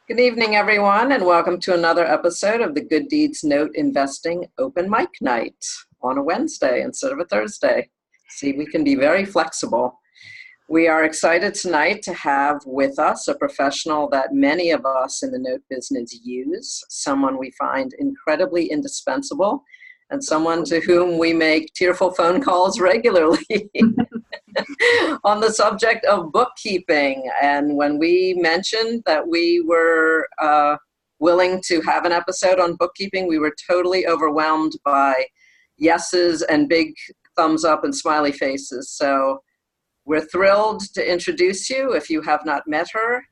Good evening, everyone, and welcome to another episode of the Good Deeds Note Investing Open Mic Night on a Wednesday instead of a Thursday. See, we can be very flexible. We are excited tonight to have with us a professional that many of us in the note business use, someone we find incredibly indispensable, and someone to whom we make tearful phone calls regularly. On the subject of bookkeeping. And when we mentioned that we were willing to have an episode on bookkeeping, we were totally overwhelmed by yeses and big thumbs up and smiley faces. So we're thrilled to introduce you, if you have not met her,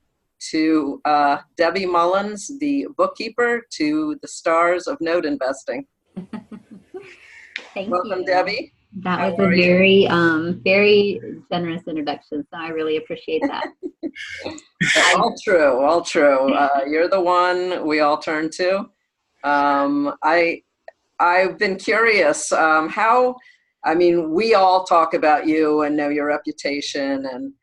to Debbie Mullins, the bookkeeper to the stars of note investing. Welcome, Debbie. That was a very, very generous introduction, so I really appreciate that. All true. You're the one we all turn to. I've been curious we all talk about you and know your reputation and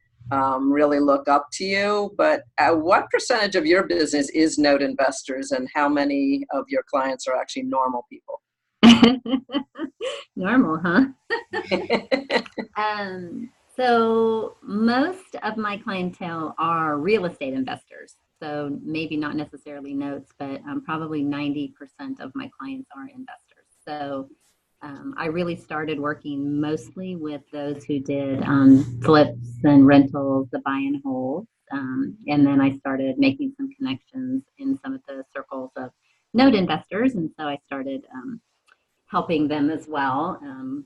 really look up to you, but what percentage of your business is note investors, and how many of your clients are actually normal people? Normal, huh? So most of my clientele are real estate investors. So maybe not necessarily notes, but probably 90% of my clients are investors. So I really started working mostly with those who did flips and rentals, the buy and hold. And then I started making some connections in some of the circles of note investors. And so I started helping them as well.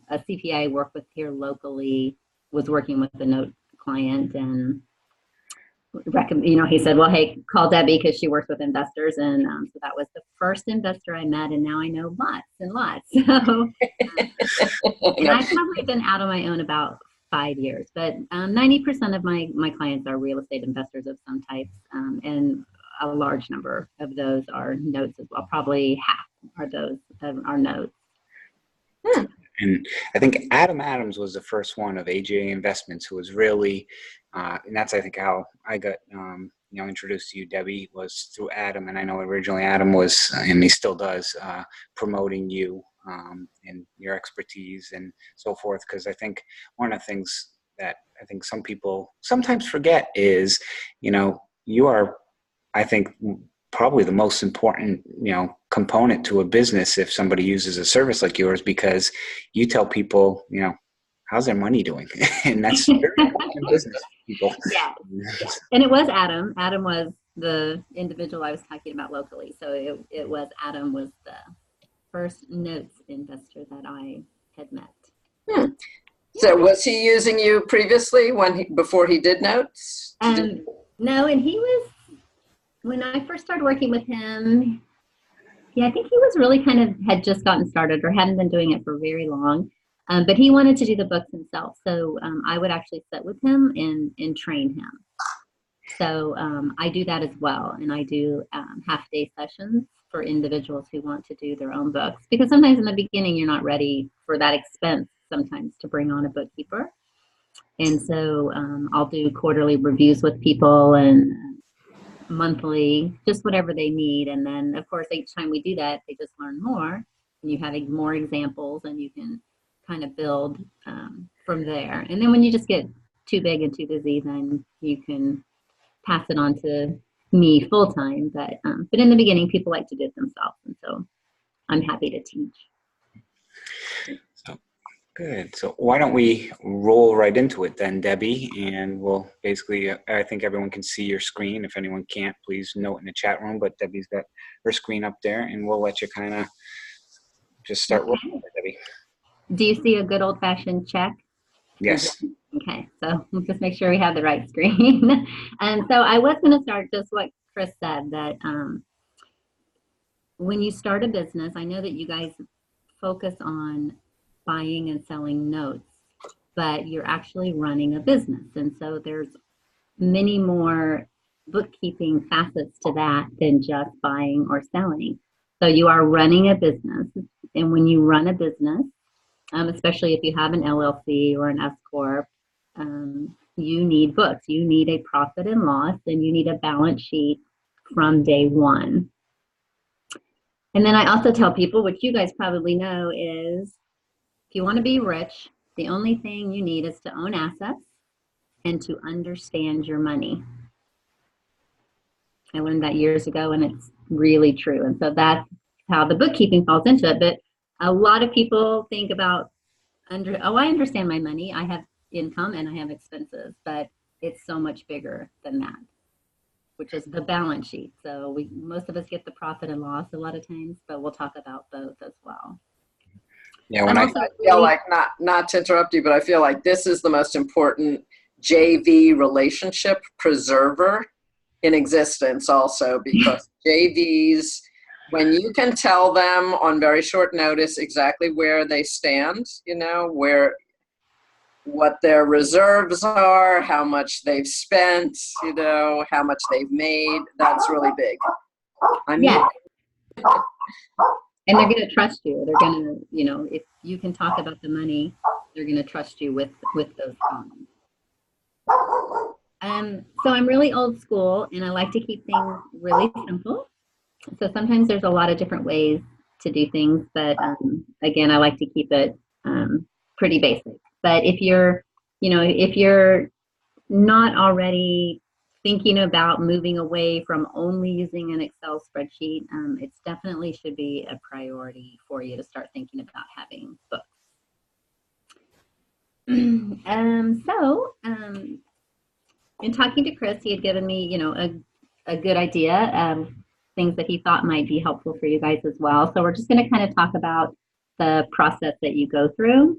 A CPA I work with here locally was working with a note client and he said, well, hey, call Debbie because she works with investors. And so that was the first investor I met, and now I know lots and lots. So and I've probably been out on my own about 5 years, but 90% of my clients are real estate investors of some types, and a large number of those are notes as well. Probably half are those are notes. And I think Adam Adams was the first one of AJA Investments who was really, and that's I think how I got introduced to you, Debbie, was through Adam. And I know originally Adam was, and he still does, promoting you and your expertise and so forth. Because I think one of the things that I think some people sometimes forget is, you are, I think, probably the most important, component to a business if somebody uses a service like yours, because you tell people, how's their money doing? And that's very important in business people. Yeah. And it was Adam. Adam was the individual I was talking about locally. So Adam was the first notes investor that I had met. So was he using you previously before he did notes? No, and he was, when I first started working with him, I think he was really had just gotten started or hadn't been doing it for very long. But he wanted to do the books himself. So I would actually sit with him and train him. So I do that as well. And I do half-day sessions for individuals who want to do their own books. Because sometimes in the beginning, you're not ready for that expense sometimes to bring on a bookkeeper. And so I'll do quarterly reviews with people and monthly, just whatever they need. And then, of course, each time we do that, they just learn more. And you have more examples, and you can kind of build from there. And then when you just get too big and too busy, then you can pass it on to me full time. But in the beginning, people like to do it themselves, and so I'm happy to teach. So good. So why don't we roll right into it then, Debbie? And we'll basically, I think everyone can see your screen. If anyone can't, please note in the chat room. But Debbie's got her screen up there, and we'll let you kind of just start rolling, Debbie. Do you see a good old-fashioned check? Yes. Okay, so we'll just make sure we have the right screen. And so I was going to start just what Chris said, that when you start a business, I know that you guys focus on buying and selling notes, but you're actually running a business. And so there's many more bookkeeping facets to that than just buying or selling. So you are running a business. And when you run a business, especially if you have an LLC or an S Corp, you need books. You need a profit and loss, and you need a balance sheet from day one. And then I also tell people, which you guys probably know, is if you want to be rich, the only thing you need is to own assets and to understand your money. I learned that years ago, and it's really true. And so that's how the bookkeeping falls into it. But a lot of people think about, I understand my money. I have income and I have expenses, but it's so much bigger than that, which is the balance sheet. So most of us get the profit and loss a lot of times, but we'll talk about both as well. Yeah, when I feel like, not to interrupt you, but I feel like this is the most important JV relationship preserver in existence also, because JVs, when you can tell them on very short notice exactly where they stand, you know, what their reserves are, how much they've spent, you know, how much they've made, that's really big. Yeah. And they're going to trust you. They're going to, you know, if you can talk about the money, they're going to trust you with those funds. So I'm really old school, and I like to keep things really simple. So sometimes there's a lot of different ways to do things, but again, I like to keep it pretty basic. But if you're not already thinking about moving away from only using an Excel spreadsheet, it definitely should be a priority for you to start thinking about having books. In talking to Chris, he had given me, you know, a good idea, things that he thought might be helpful for you guys as well. So we're just going to kind of talk about the process that you go through.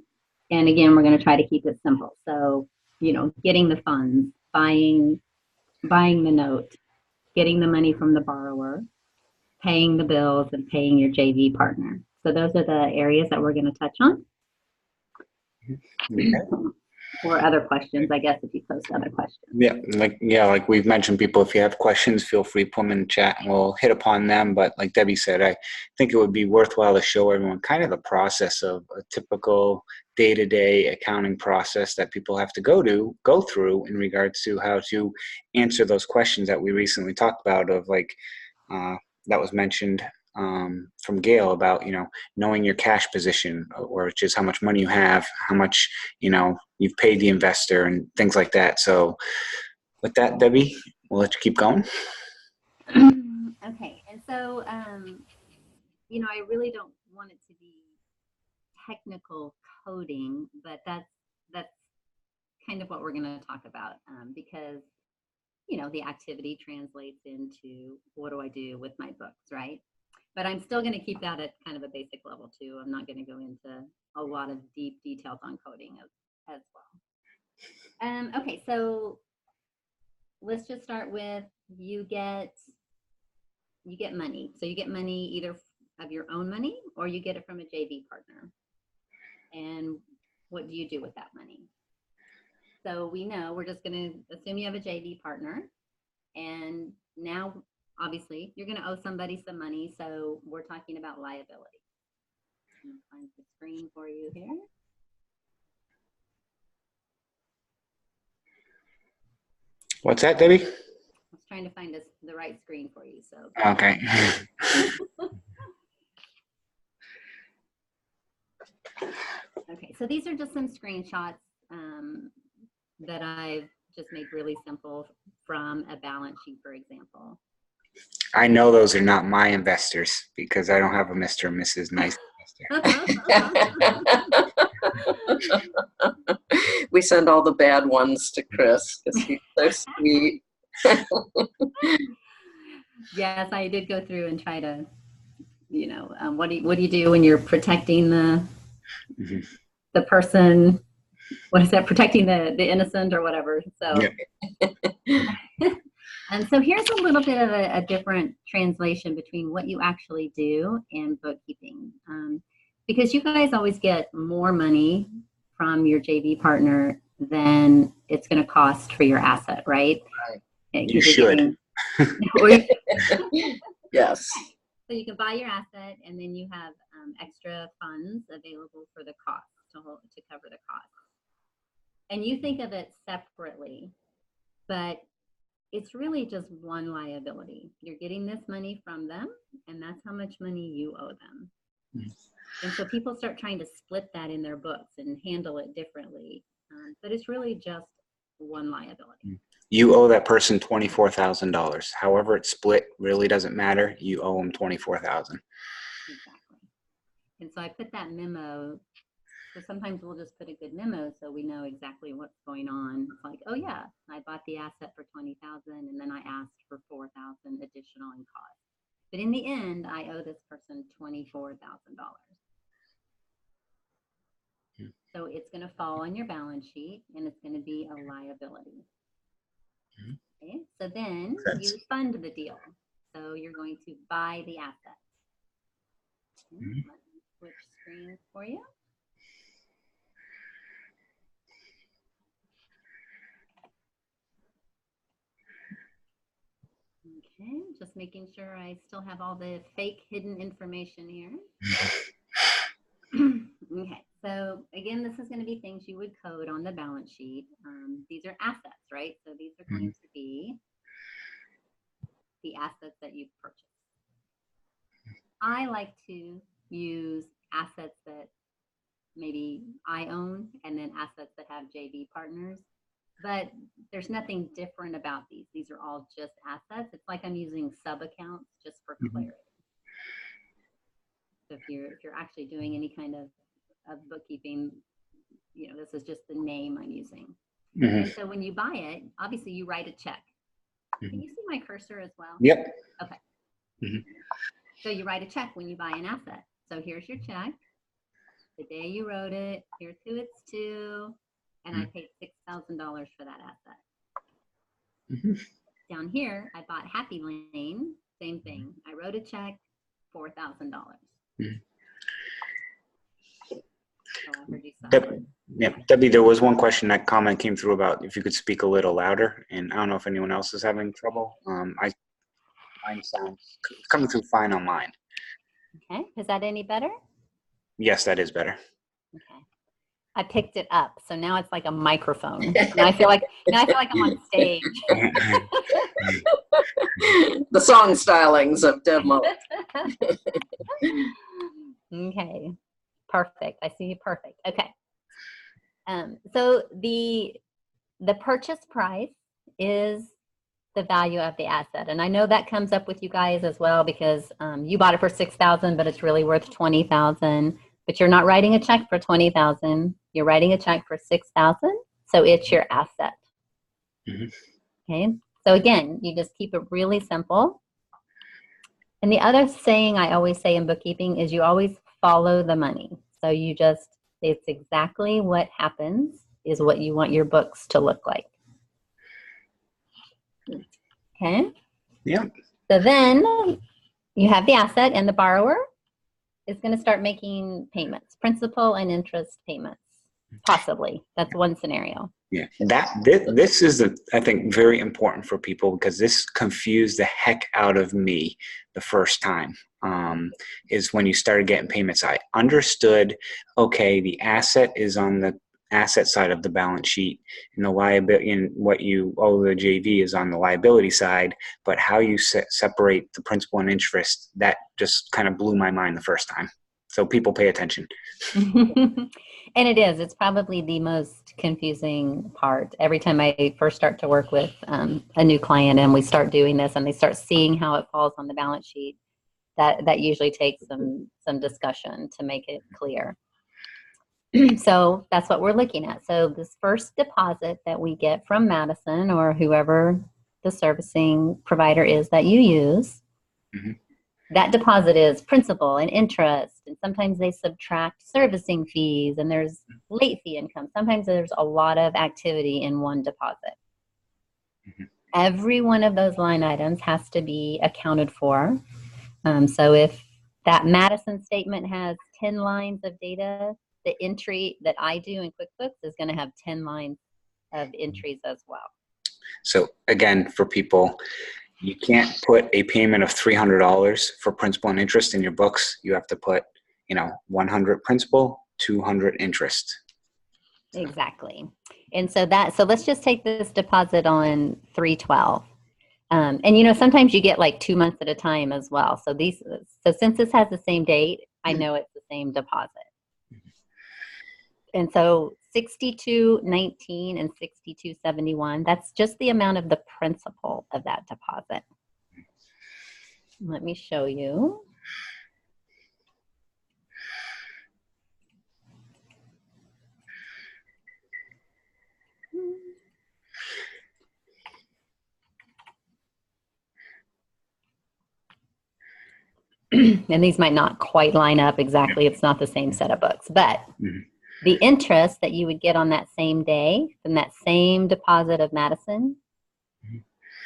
And again, we're going to try to keep it simple. So, you know, getting the funds, buying the note, getting the money from the borrower, paying the bills, and paying your JV partner. So those are the areas that we're going to touch on. Okay. Or other questions, I guess, if you post other questions. Like we've mentioned, people, if you have questions, feel free to put them in the chat and we'll hit upon them. But like Debbie said, I think it would be worthwhile to show everyone kind of the process of a typical day-to-day accounting process that people have to go through in regards to how to answer those questions that we recently talked about, of like that was mentioned from Gail about, you know, knowing your cash position, or which is how much money you have, how much, you know, you've paid the investor and things like that. So with that, Debbie, we'll let you keep going. Okay. And so, you know, I really don't want it to be technical coding, but that's kind of what we're going to talk about, because, you know, the activity translates into what do I do with my books, right? But I'm still going to keep that at kind of a basic level too. I'm not going to go into a lot of deep details on coding as well. Okay, so let's just start with you get money. So you get money either of your own money or you get it from a JV partner. And what do you do with that money? So we know, we're just going to assume you have a JV partner, and now obviously you're going to owe somebody some money, so we're talking about liability. I'm going to find the screen for you here. What's that, Debbie? I was trying to find the right screen for you. So okay. Okay, so these are just some screenshots that I've just made really simple from a balance sheet, for example. I know those are not my investors because I don't have a Mr. and Mrs. Nice investor. We send all the bad ones to Chris because he's so sweet. Yes, I did go through and try to, you know, what do you do when you're protecting the person? What is that? Protecting the innocent or whatever. So, yeah. And so here's a little bit of a different translation between what you actually do and bookkeeping, because you guys always get more money from your JV partner than it's going to cost for your asset, right? You should. Yes. So you can buy your asset, and then you have extra funds available for the cost to cover the cost. And you think of it separately, but it's really just one liability. You're getting this money from them, and that's how much money you owe them. And so people start trying to split that in their books and handle it differently. But it's really just one liability. You owe that person $24,000. However it's split really doesn't matter. You owe them $24,000. Exactly. And so I put that memo. So sometimes we'll just put a good memo so we know exactly what's going on. It's like, oh yeah, I bought the asset for $20,000 and then I asked for $4,000 additional in cost. But in the end, I owe this person $24,000. So it's going to fall on your balance sheet and it's going to be a liability. Okay, so then you fund the deal. So you're going to buy the asset. Okay, let me switch screens for you. Okay, just making sure I still have all the fake hidden information here. Okay, so again, this is going to be things you would code on the balance sheet. These are assets, right? So these are going to be the assets that you've purchased. I like to use assets that maybe I own and then assets that have JV partners. But there's nothing different about these. These are all just assets. It's like I'm using sub-accounts just for clarity. So if you're actually doing any kind of bookkeeping, you know, this is just the name I'm using. And so when you buy it, obviously you write a check. Can you see my cursor as well? Yep. Okay. So you write a check when you buy an asset. So here's your check. The day you wrote it, here's who it's to. And I paid $6,000 for that asset. Down here, I bought Happy Lane, same thing. I wrote a check, $4,000. Debbie, there was one question, that comment came through about if you could speak a little louder, and I don't know if anyone else is having trouble. Mine sounds coming through fine on mine. Okay, is that any better? Yes, that is better. Okay. I picked it up, so now it's like a microphone. Now I feel like I'm on stage. The song stylings of Deb Mullet. Okay, perfect. I see you perfect. Okay. So the purchase price is the value of the asset, and I know that comes up with you guys as well because you bought it for $6,000, but it's really worth $20,000. But you're not writing a check for $20,000. You're writing a check for $6,000. So it's your asset. Okay. So again, you just keep it really simple. And the other saying I always say in bookkeeping is you always follow the money. So it's exactly what happens is what you want your books to look like. Okay. Yeah. So then you have the asset and the borrower is going to start making payments, principal and interest payments, possibly. That's one scenario. Yeah, this is, I think, very important for people because this confused the heck out of me the first time, is when you started getting payments. I understood, okay, the asset is on the asset side of the balance sheet and the liability, and what you owe the JV is on the liability side, but how you separate the principal and interest, that just kind of blew my mind the first time. So people pay attention. And it's probably the most confusing part. Every time I first start to work with a new client and we start doing this and they start seeing how it falls on the balance sheet, that usually takes some discussion to make it clear. So that's what we're looking at. So this first deposit that we get from Madison or whoever the servicing provider is that you use, that deposit is principal and interest. And sometimes they subtract servicing fees and there's late fee income. Sometimes there's a lot of activity in one deposit. Every one of those line items has to be accounted for. So if that Madison statement has 10 lines of data, the entry that I do in QuickBooks is going to have 10 lines of entries as well. So again, for people, you can't put a payment of $300 for principal and interest in your books. You have to put, 100 principal, 200 interest. Exactly. And so let's just take this deposit on 3/12. And sometimes you get like 2 months at a time as well. So since this has the same date, I know it's the same deposit. And so 6219 and 6271, that's just the amount of the principal of that deposit. Let me show you. And these might not quite line up exactly. It's not the same set of books, but the interest that you would get on that same day from that same deposit of Madison,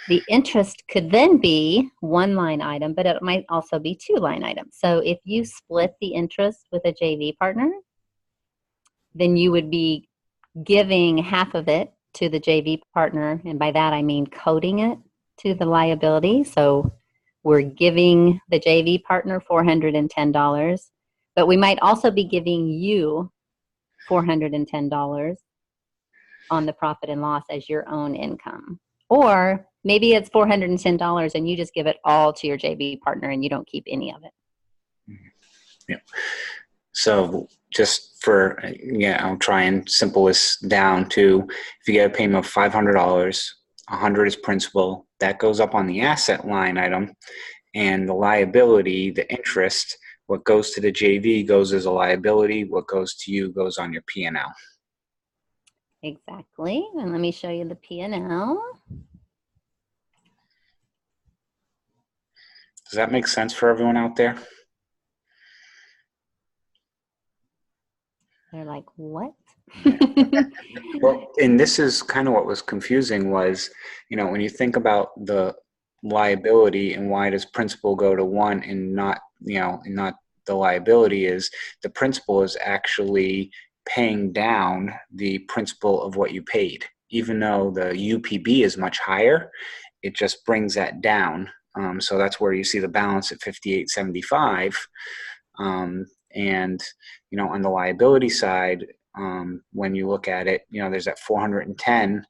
the interest could then be one line item, but it might also be 2 line items. So if you split the interest with a JV partner, then you would be giving half of it to the JV partner. And by that, I mean coding it to the liability. So we're giving the JV partner $410, but we might also be giving you $410 on the profit and loss as your own income. Or maybe it's $410 and you just give it all to your JV partner and you don't keep any of it. Yeah. So just for, I'll try and simple this down to, if you get a payment of $500, 100 is principal, that goes up on the asset line item, and the liability, the interest, what goes to the JV goes as a liability, what goes to you goes on your P&L. Exactly. And let me show you the P&L. Does that make sense for everyone out there? They're like, what? Well, and this is kind of what was confusing was, when you think about the liability and why does principal go to one and not, and not the liability, is the principal is actually paying down the principal of what you paid. Even though the UPB is much higher, it just brings that down. So that's where you see the balance at $58.75. And, on the liability side, when you look at it, there's that $410,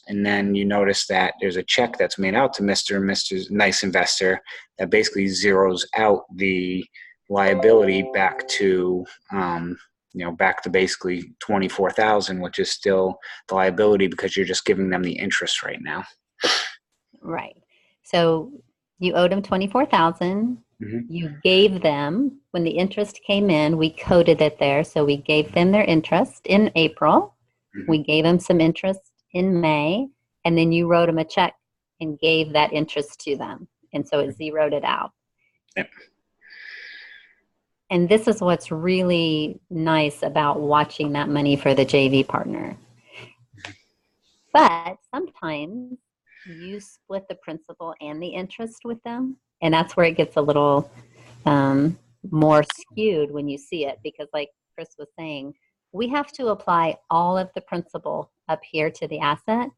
and then you notice that there's a check that's made out to Mr. and Mrs. Nice Investor that basically zeroes out the liability back to, back to basically $24,000, which is still the liability because you're just giving them the interest right now. Right. So you owed them $24,000. You gave them, when the interest came in, we coded it there. So we gave them their interest in April. We gave them some interest in May. And then you wrote them a check and gave that interest to them. And so it zeroed it out. Yep. And this is what's really nice about watching that money for the JV partner. But sometimes you split the principal and the interest with them. And that's where it gets a little more skewed when you see it, because like Chris was saying, we have to apply all of the principal up here to the asset.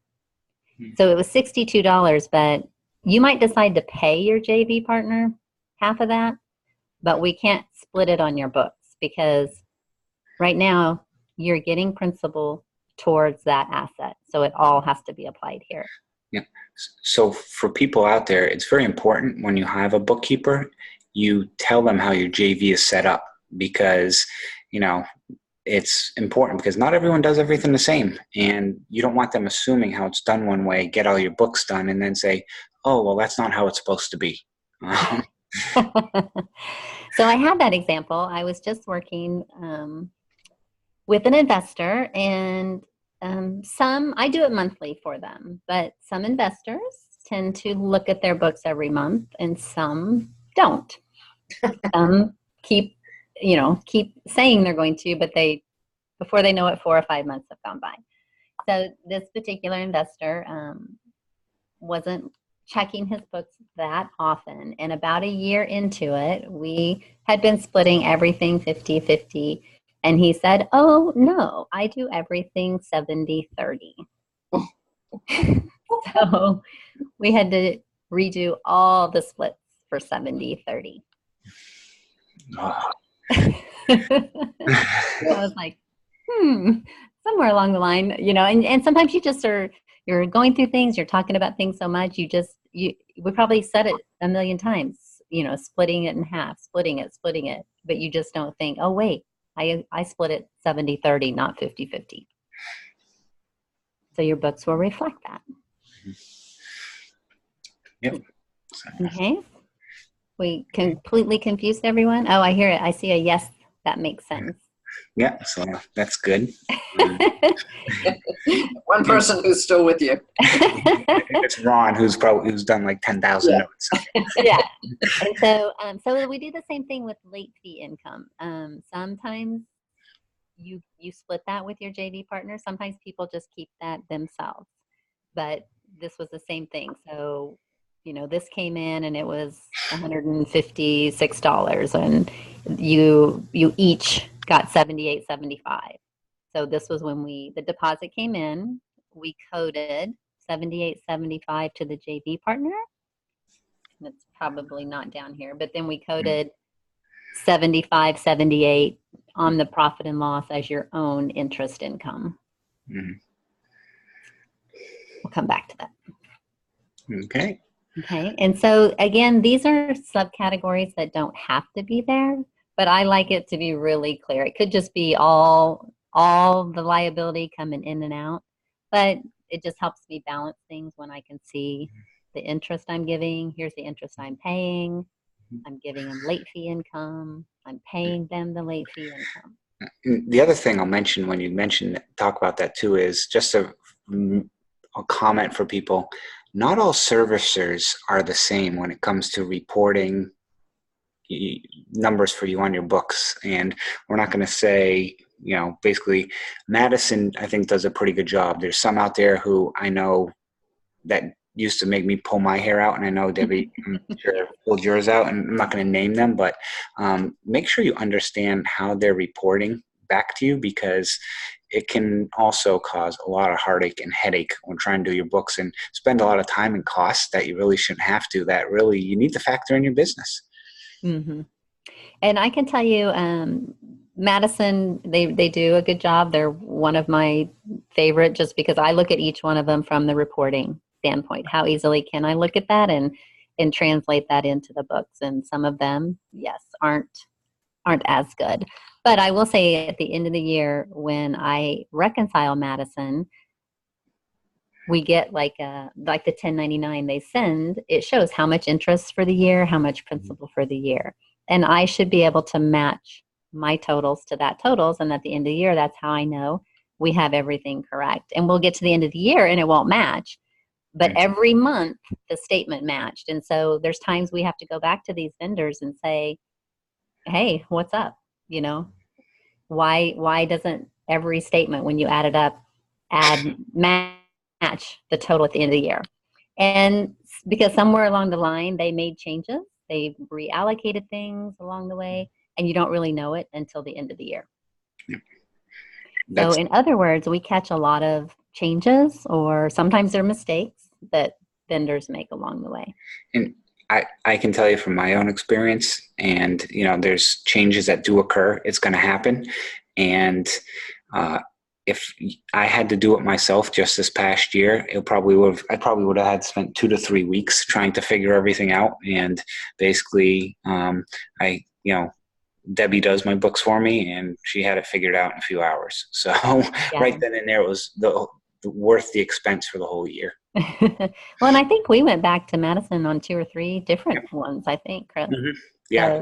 So it was $62, but you might decide to pay your JV partner half of that, but we can't split it on your books because right now you're getting principal towards that asset. So it all has to be applied here. Yeah. So for people out there, it's very important when you have a bookkeeper, you tell them how your JV is set up, because, it's important because not everyone does everything the same, and you don't want them assuming how it's done one way, get all your books done, and then say, oh, well, that's not how it's supposed to be. So I had that example. I was just working with an investor, and I do it monthly for them, but some investors tend to look at their books every month and some don't. Some keep saying they're going to, but before they know it, 4 or 5 months have gone by. So this particular investor wasn't checking his books that often. And about a year into it, we had been splitting everything 50-50. And he said, oh, no, I do everything 70-30. So we had to redo all the splits for 70-30. So I was like, somewhere along the line, and sometimes you just are, you're going through things, you're talking about things so much, we probably said it a million times, splitting it in half, splitting it, but you just don't think, oh, wait, I split it 70-30, not 50-50. So your books will reflect that. Yep. Okay. We completely confused everyone. Oh, I hear it. I see a yes. That makes sense. Yeah, so that's good. One person who's still with you. It's Ron, who's done like 10,000 notes. Yeah. And so we do the same thing with late fee income. Sometimes you split that with your JV partner. Sometimes people just keep that themselves. But this was the same thing. So, this came in and it was $156, and you each got $78.75. So this was when the deposit came in. We coded $78.75 to the JV partner. That's probably not down here, but then we coded $75.78 on the profit and loss as your own interest income. Mm-hmm. We'll come back to that. Okay. Okay. And so again, these are subcategories that don't have to be there, but I like it to be really clear. It could just be all the liability coming in and out, but it just helps me balance things when I can see the interest I'm giving. Here's the interest I'm paying. I'm giving them late fee income. I'm paying them the late fee income. The other thing I'll mention when you talk about that too is just a comment for people. Not all servicers are the same when it comes to reporting numbers for you on your books. And we're not going to say, basically Madison, I think, does a pretty good job. There's some out there who I know that used to make me pull my hair out. And I know Debbie, I'm sure, pulled yours out, and I'm not going to name them, but make sure you understand how they're reporting back to you, because it can also cause a lot of heartache and headache when trying to do your books and spend a lot of time and costs that you really shouldn't have to, that really you need to factor in your business. Mm-hmm. And I can tell you, Madison, they do a good job. They're one of my favorite, just because I look at each one of them from the reporting standpoint. How easily can I look at that and translate that into the books? And some of them, yes, aren't as good. But I will say at the end of the year, when I reconcile Madison, we get like the 1099 they send. It shows how much interest for the year, how much principal for the year. And I should be able to match my totals to that totals. And at the end of the year, that's how I know we have everything correct. And we'll get to the end of the year and it won't match. But every month, the statement matched. And so there's times we have to go back to these vendors and say, hey, what's up? Why doesn't every statement, when you add it up, match the total at the end of the year? And because somewhere along the line, they made changes, they reallocated things along the way, and you don't really know it until the end of the year. So in other words, we catch a lot of changes, or sometimes they're mistakes that vendors make along the way. And I can tell you from my own experience, and there's changes that do occur. It's going to happen. And if I had to do it myself just this past year, I probably would have had spent 2 to 3 weeks trying to figure everything out. And basically, Debbie does my books for me, and she had it figured out in a few hours. So right then and there, it was worth the expense for the whole year. Well, and I think we went back to Madison on 2 or 3 different ones, I think, Chris. Mm-hmm. Yeah,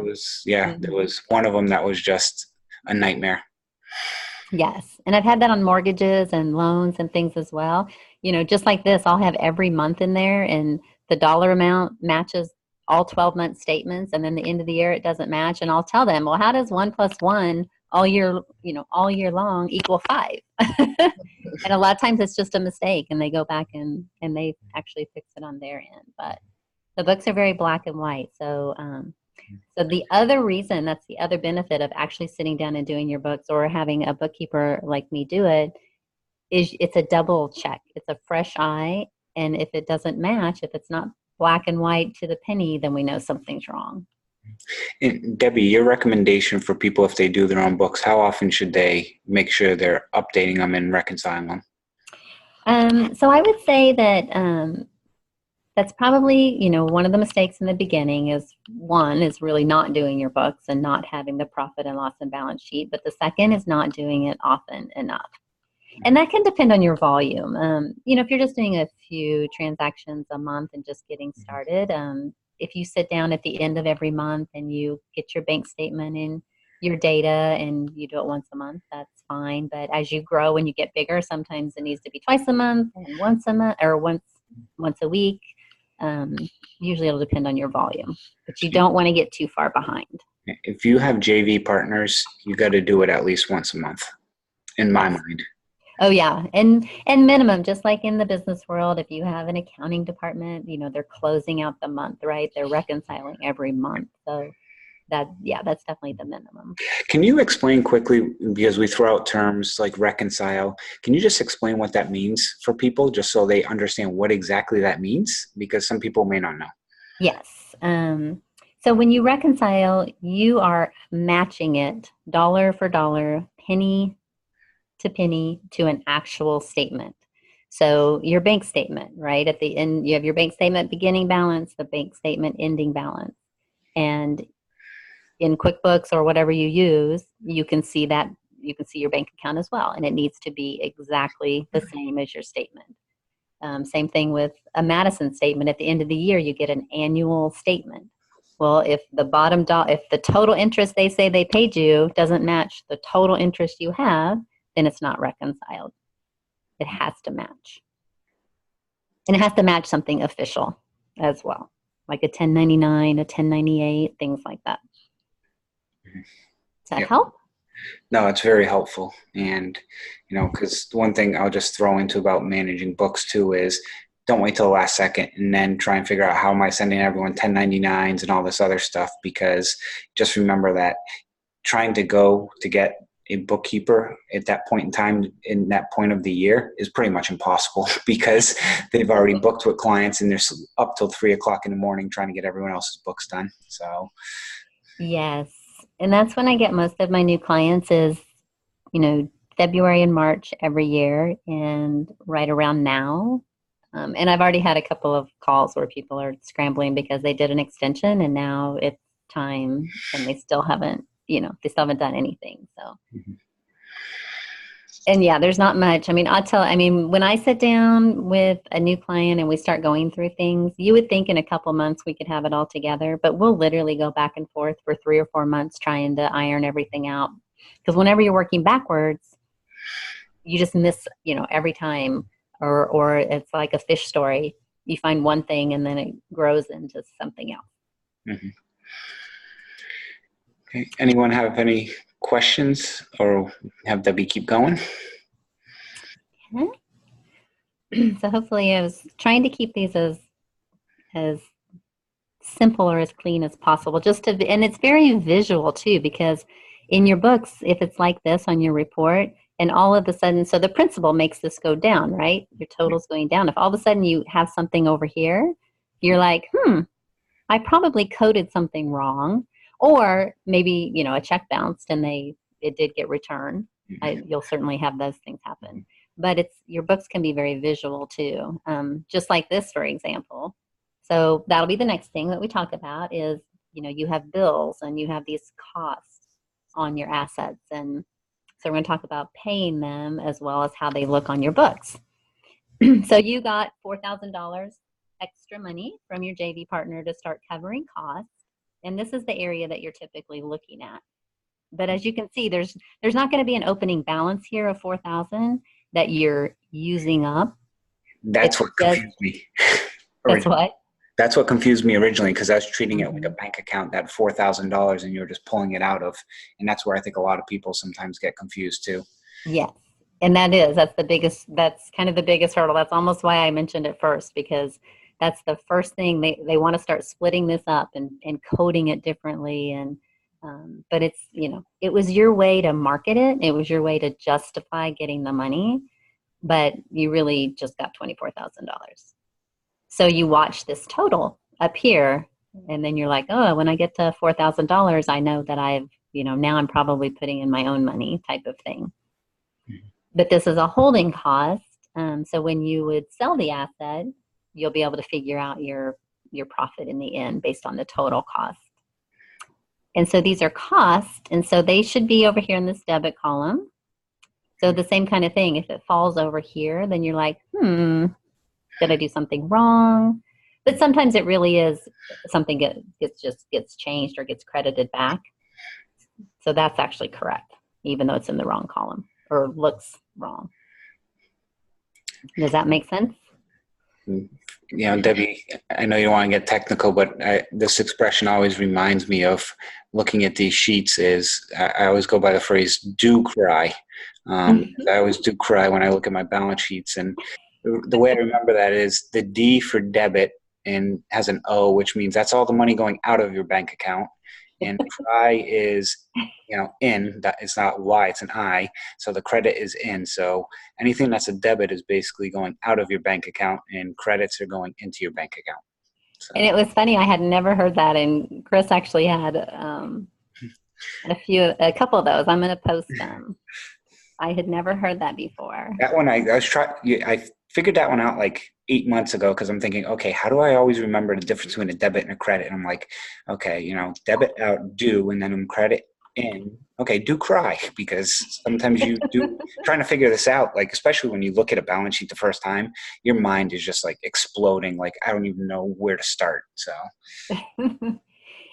there was one of them that was just a nightmare. Yes. And I've had that on mortgages and loans and things as well. Just like this, I'll have every month in there, and the dollar amount matches all 12-month statements. And then the end of the year, it doesn't match. And I'll tell them, well, how does 1 + 1 all year long equal 5? And a lot of times it's just a mistake, and they go back and they actually fix it on their end. But the books are very black and white. So the other reason, that's the other benefit of actually sitting down and doing your books, or having a bookkeeper like me do it, is it's a double check. It's a fresh eye. And if it doesn't match, if it's not black and white to the penny, then we know something's wrong. And Debbie, your recommendation for people, if they do their own books, how often should they make sure they're updating them and reconciling them? So I would say that that's probably, one of the mistakes in the beginning is one is really not doing your books and not having the profit and loss and balance sheet. But the second is not doing it often enough. And that can depend on your volume. If you're just doing a few transactions a month and just getting started, if you sit down at the end of every month and you get your bank statement and your data and you do it once a month, that's fine. But as you grow and you get bigger, sometimes it needs to be twice a month and once a month or once a week. Usually it'll depend on your volume, but you don't want to get too far behind. If you have JV partners, you got to do it at least once a month, in my mind. Oh yeah, and minimum, just like in the business world, if you have an accounting department, they're closing out the month, right? They're reconciling every month. So that's definitely the minimum. Can you explain quickly, because we throw out terms like reconcile, can you just explain what that means for people, just so they understand what exactly that means? Because some people may not know. Yes. So when you reconcile, you are matching it dollar for dollar, penny to penny to an actual statement. So your bank statement, right? At the end, you have your bank statement beginning balance, the bank statement ending balance. And in QuickBooks or whatever you use, you can see your bank account as well. And it needs to be exactly the same as your statement. Same thing with a Madison statement. At the end of the year, you get an annual statement. Well, if if the total interest they say they paid you doesn't match the total interest you have, then it's not reconciled. It has to match. And it has to match something official as well, like a 1099, a 1098, things like that. Does that help? No, it's very helpful. And, because one thing I'll just throw into about managing books too is don't wait till the last second and then try and figure out how am I sending everyone 1099s and all this other stuff, because just remember that trying to go to get a bookkeeper at that point in time, in that point of the year, is pretty much impossible because they've already booked with clients and they're up till 3:00 in the morning trying to get everyone else's books done. So. Yes. And that's when I get most of my new clients is, February and March every year and right around now. And I've already had a couple of calls where people are scrambling because they did an extension and now it's time and they still haven't done anything. So, And yeah, there's not much. When I sit down with a new client and we start going through things, you would think in a couple months we could have it all together, but we'll literally go back and forth for 3 or 4 months trying to iron everything out. Because whenever you're working backwards, you just miss, every time, or it's like a fish story. You find one thing and then it grows into something else. Mm-hmm. Okay. Anyone have any questions, or have Debbie keep going? Okay. So hopefully I was trying to keep these as simple or as clean as possible, and it's very visual too, because in your books, if it's like this on your report and all of a sudden, so the principal makes this go down, right? Your total's going down. If all of a sudden you have something over here, you're like, I probably coded something wrong. Or maybe, a check bounced and it did get returned. You'll certainly have those things happen. But your books can be very visual too. Just like this, for example. So that'll be the next thing that we talk about is, you have bills and you have these costs on your assets. And so we're going to talk about paying them as well as how they look on your books. So you got $4,000 extra money from your JV partner to start covering costs. And this is the area that you're typically looking at. But as you can see, there's not going to be an opening balance here of $4,000 that you're using up. That's what confused me. That's what? That's what confused me originally, because I was treating it like a bank account, that $4,000, and you were just pulling it out of. And that's where I think a lot of people sometimes get confused too. Yes. And that's kind of the biggest hurdle. That's almost why I mentioned it first, because that's the first thing they want to start splitting this up and coding it differently. And, but it's, it was your way to market it. It was your way to justify getting the money, but you really just got $24,000. So you watch this total up here and then you're like, oh, when I get to $4,000, I know that I've, now I'm probably putting in my own money type of thing. But this is a holding cost. So when you would sell the asset, you'll be able to figure out your profit in the end based on the total cost. And so these are costs, and so they should be over here in this debit column. So the same kind of thing, if it falls over here, then you're like, did I do something wrong? But sometimes it really is something gets changed or gets credited back. So that's actually correct, even though it's in the wrong column or looks wrong. Does that make sense? Debbie, I know you don't want to get technical, but this expression always reminds me of looking at these sheets I always go by the phrase, do cry. I always do cry when I look at my balance sheets. And the way I remember that is the D for debit and has an O, which means that's all the money going out of your bank account. And cry is, in, that it's not Y, it's an I. So the credit is in. So anything that's a debit is basically going out of your bank account, and credits are going into your bank account. So. And it was funny, I had never heard that. And Chris actually had a couple of those. I'm going to post them. I had never heard that before. That one, I figured that one out like 8 months ago, because I'm thinking, okay, how do I always remember the difference between a debit and a credit? And I'm like, okay, debit out, do, and then credit in. Okay, do cry, because sometimes you do trying to figure this out, like especially when you look at a balance sheet the first time, your mind is just like exploding. Like, I don't even know where to start. So.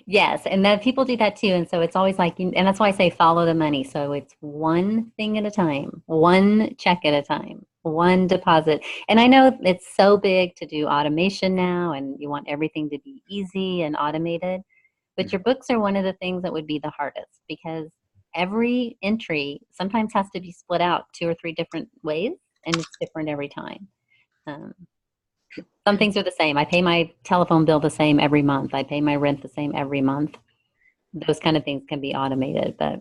Yes, and then people do that too. And so it's always like, and that's why I say follow the money. So it's one thing at a time, one check at a time, one deposit. And I know it's so big to do automation now, and you want everything to be easy and automated. But your books are one of the things that would be the hardest, because every entry sometimes has to be split out 2 or 3 different ways, and it's different every time. Some things are the same. I pay my telephone bill the same every month. I pay my rent the same every month. Those kind of things can be automated, but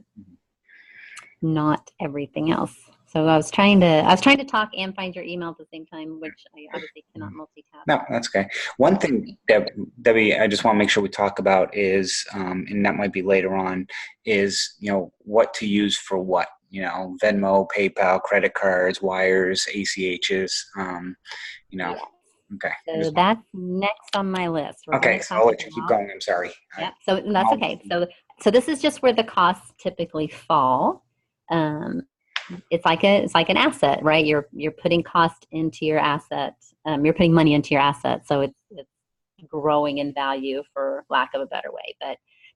not everything else. So I was trying to talk and find your email at the same time, which I obviously cannot multitask. No, that's okay. One thing, Debbie, I just want to make sure we talk about is, and that might be later on, is, what to use for what, Venmo, PayPal, credit cards, wires, ACHs, Yes. Okay. So that's next on my list. Okay, so I'll let you keep going. I'm sorry. Yeah, so that's okay. So this is just where the costs typically fall. It's like an asset, right? You're putting cost into your asset. You're putting money into your asset, so it's growing in value, for lack of a better way.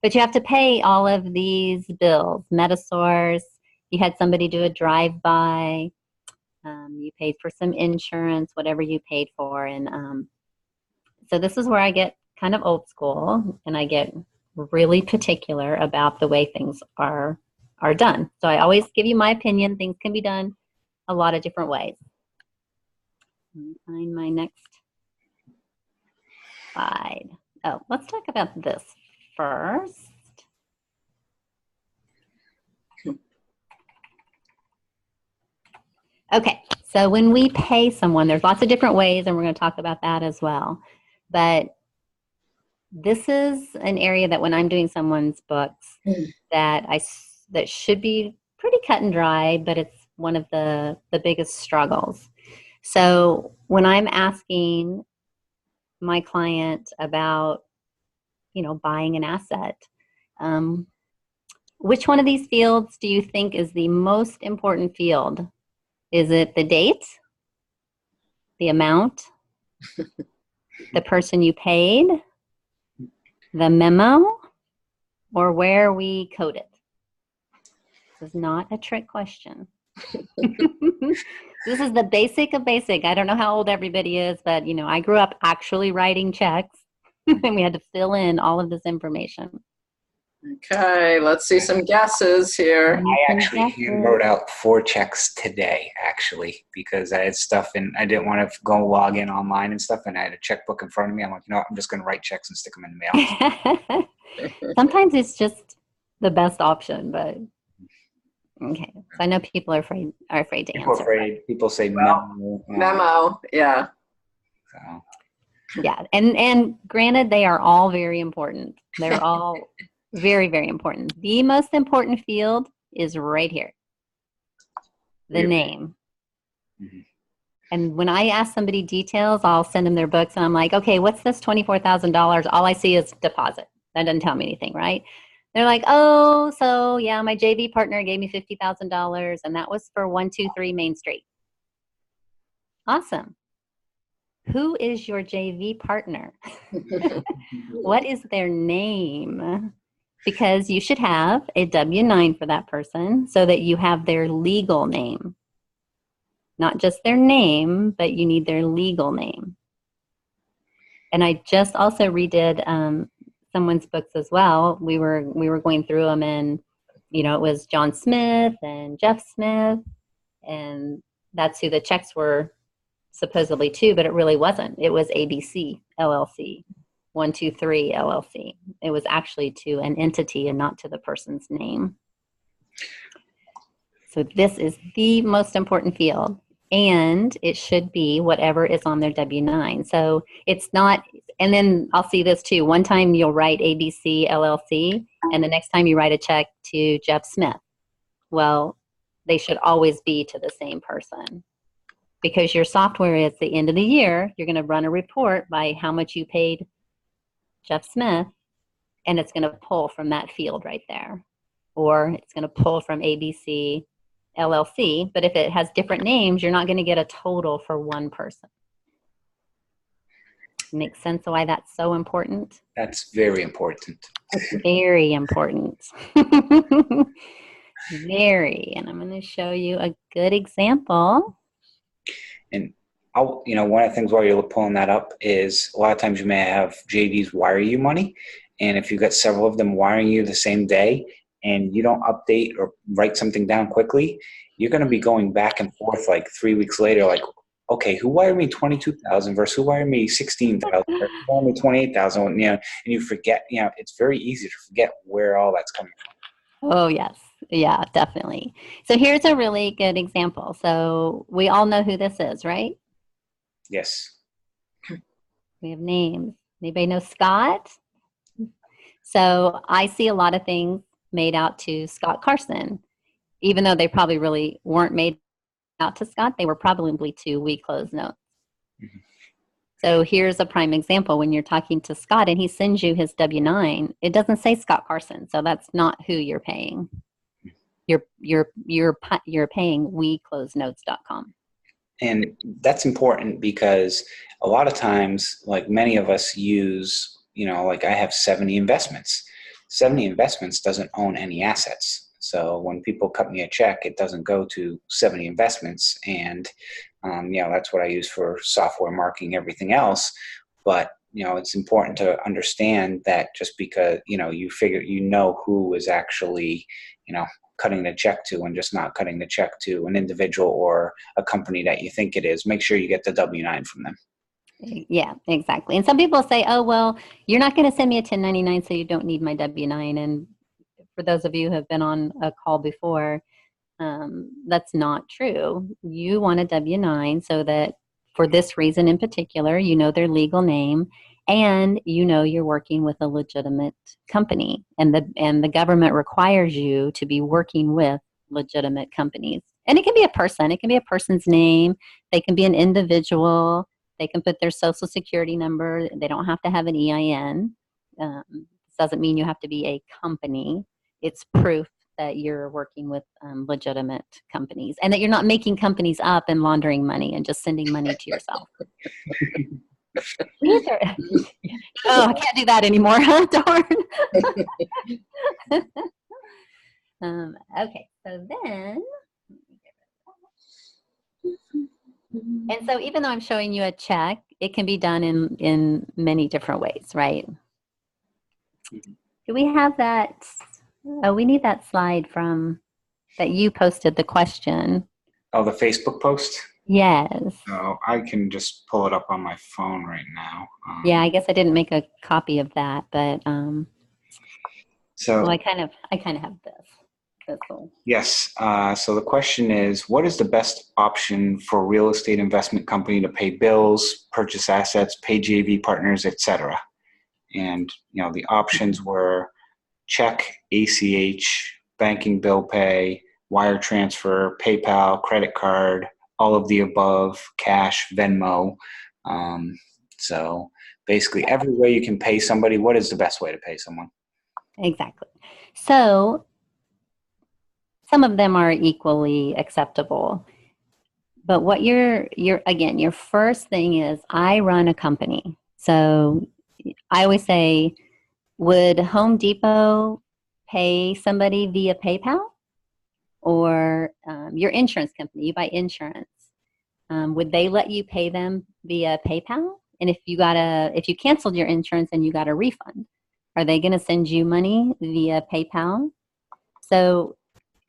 But you have to pay all of these bills. Metasource, you had somebody do a drive-by. You paid for some insurance, whatever you paid for. And so this is where I get kind of old school, and I get really particular about the way things are done. So I always give you my opinion. Things can be done a lot of different ways. Let me find my next slide. Oh, let's talk about this first. Okay, so when we pay someone, there's lots of different ways, and we're going to talk about that as well. But this is an area that when I'm doing someone's books that should be pretty cut and dry, but it's one of the biggest struggles. So when I'm asking my client about, buying an asset, which one of these fields do you think is the most important field? Is it the date, the amount, the person you paid, the memo, or where we code it? This is not a trick question. This is the basic of basic. I don't know how old everybody is, but I grew up actually writing checks, and we had to fill in all of this information. Okay, let's see some guesses here. I actually wrote out 4 checks today, actually, because I had stuff and I didn't want to go log in online and stuff, and I had a checkbook in front of me. I'm like, I'm just going to write checks and stick them in the mail. Sometimes it's just the best option, but okay. So I know people are afraid to answer. People say memo. Memo, yeah. So. Yeah, and granted, they are all very important. They're all very, very important. The most important field is right here. The name. Mm-hmm. And when I ask somebody details, I'll send them their books and I'm like, okay, what's this $24,000? All I see is deposit. That doesn't tell me anything, right? They're like, oh, so yeah, my JV partner gave me $50,000 and that was for 123 Main Street. Awesome. Who is your JV partner? What is their name? Because you should have a W-9 for that person so that you have their legal name. Not just their name, but you need their legal name. And I just also redid someone's books as well. We were going through them, and you know, it was John Smith and Jeff Smith, and that's who the checks were supposedly to, but it really wasn't. It was ABC LLC, 123 LLC. It was actually to an entity and not to the person's name. So this is the most important field. And it should be whatever is on their W-9. So it's not, and then I'll see this too. One time you'll write ABC LLC, and the next time you write a check to Jeff Smith. Well, they should always be to the same person. Because your software is at the end of the year, you're going to run a report by how much you paid Jeff Smith, and it's going to pull from that field right there. Or it's going to pull from ABC LLC, but if it has different names, you're not going to get a total for one person. Makes sense why that's so important? That's very important. Very important. Very. And I'm going to show you a good example. And one of the things while you're pulling that up is a lot of times you may have JVs wire you money. And if you've got several of them wiring you the same day and you don't update or write something down quickly, you're going to be going back and forth like 3 weeks later, like, okay, who wired me 22,000 versus who wired me 16,000 or who wired me 28,000, and you forget, it's very easy to forget where all that's coming from. Oh, yes. Yeah, definitely. So here's a really good example. So we all know who this is, right? Yes. We have names. Anybody know Scott? So I see a lot of things made out to Scott Carson, even though they probably really weren't made out to Scott. They were probably to We Close Notes. Mm-hmm. So here's a prime example. When you're talking to Scott and he sends you his W-9, it doesn't say Scott Carson. So that's not who you're paying. You're paying WeCloseNotes.com. And that's important because a lot of times, like many of us use, like I have 70 investments. 70 investments doesn't own any assets. So when people cut me a check, it doesn't go to 70 investments. And, that's what I use for software marketing, everything else. But, it's important to understand that just because, you figure, who is actually, cutting the check to and just not cutting the check to an individual or a company that you think it is. Make sure you get the W-9 from them. Yeah, exactly. And some people say, oh, well, you're not going to send me a 1099, so you don't need my W-9. And for those of you who have been on a call before, that's not true. You want a W-9 so that for this reason in particular, their legal name, and you're working with a legitimate company, and the government requires you to be working with legitimate companies. And it can be a person, it can be a person's name, they can be an individual, they can put their social security number, they don't have to have an EIN. This doesn't mean you have to be a company. It's proof that you're working with legitimate companies and that you're not making companies up and laundering money and just sending money to yourself. I can't do that anymore. Darn. Okay, so then, and so even though I'm showing you a check, it can be done in many different ways, right? Do we have that? Oh, we need that slide from that you posted the question. Oh, the Facebook post? Yes. So I can just pull it up on my phone right now. Yeah, I guess I didn't make a copy of that, but I kind of have this. Cool. Yes. So the question is, what is the best option for a real estate investment company to pay bills, purchase assets, pay JV partners, etc.? And the options were check, ACH, banking bill pay, wire transfer, PayPal, credit card, all of the above, cash, Venmo. So basically every way you can pay somebody, what is the best way to pay someone? Exactly. So some of them are equally acceptable. But what again, your first thing is, I run a company. So I always say, would Home Depot pay somebody via PayPal? Or your insurance company, you buy insurance. Would they let you pay them via PayPal? And if you canceled your insurance and you got a refund, are they going to send you money via PayPal? So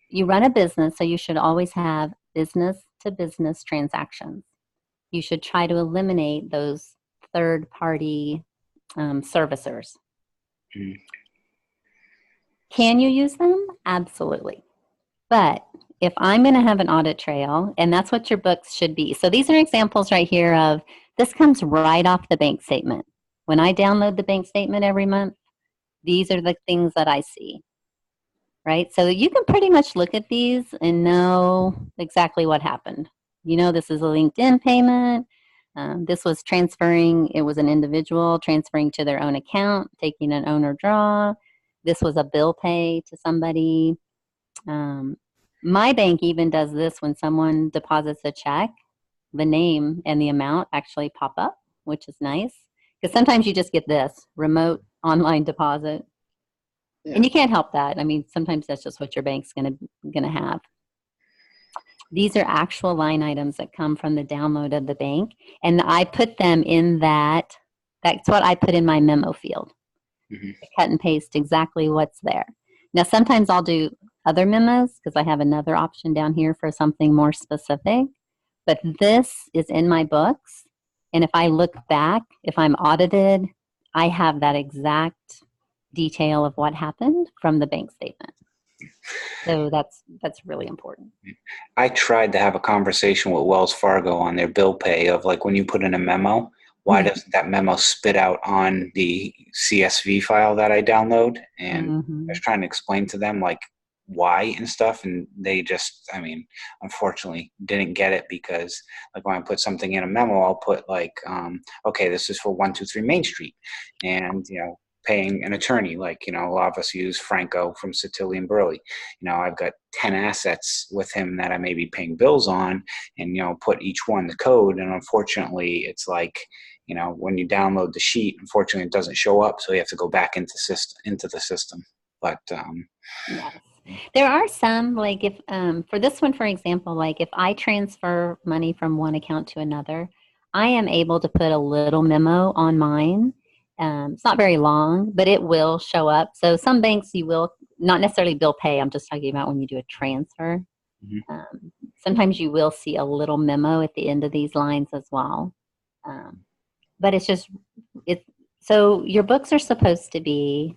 you run a business, so you should always have business-to-business transactions. You should try to eliminate those third-party servicers. Mm. Can you use them? Absolutely. But if I'm going to have an audit trail, and that's what your books should be. So these are examples right here of, this comes right off the bank statement. When I download the bank statement every month, these are the things that I see. Right? So you can pretty much look at these and know exactly what happened. You know, this is a LinkedIn payment. This was transferring, it was an individual transferring to their own account, taking an owner draw. This was a bill pay to somebody. My bank even does this when someone deposits a check, the name and the amount actually pop up, which is nice. Because sometimes you just get this, remote online deposit. Yeah. And you can't help that. I mean, sometimes that's just what your bank's gonna have. These are actual line items that come from the download of the bank. And I put them in that's what I put in my memo field. Mm-hmm. Cut and paste exactly what's there. Now, sometimes I'll do other memos because I have another option down here for something more specific. But this is in my books. And if I look back, if I'm audited, I have that exact detail of what happened from the bank statement. So that's really important. I tried to have a conversation with Wells Fargo on their bill pay of, like, when you put in a memo, why doesn't that memo spit out on the CSV file that I download? And I was trying to explain to them, like, why and stuff, and they just, I mean, unfortunately didn't get it, because, like, when I put something in a memo, I'll put, like, okay, this is for 123 Main Street, and, you know, paying an attorney, like, you know, a lot of us use Franco from Satilli and Burley. You know, I've got 10 assets with him that I may be paying bills on, and, you know, put each one the code. And unfortunately, it's like, you know, when you download the sheet, unfortunately, it doesn't show up. So you have to go back into the system. But yes. There are some, like, if for this one, for example, like if I transfer money from one account to another, I am able to put a little memo on mine. It's not very long, but it will show up. So some banks you will not necessarily bill pay. I'm just talking about when you do a transfer. Mm-hmm. Sometimes you will see a little memo at the end of these lines as well. But so your books are supposed to be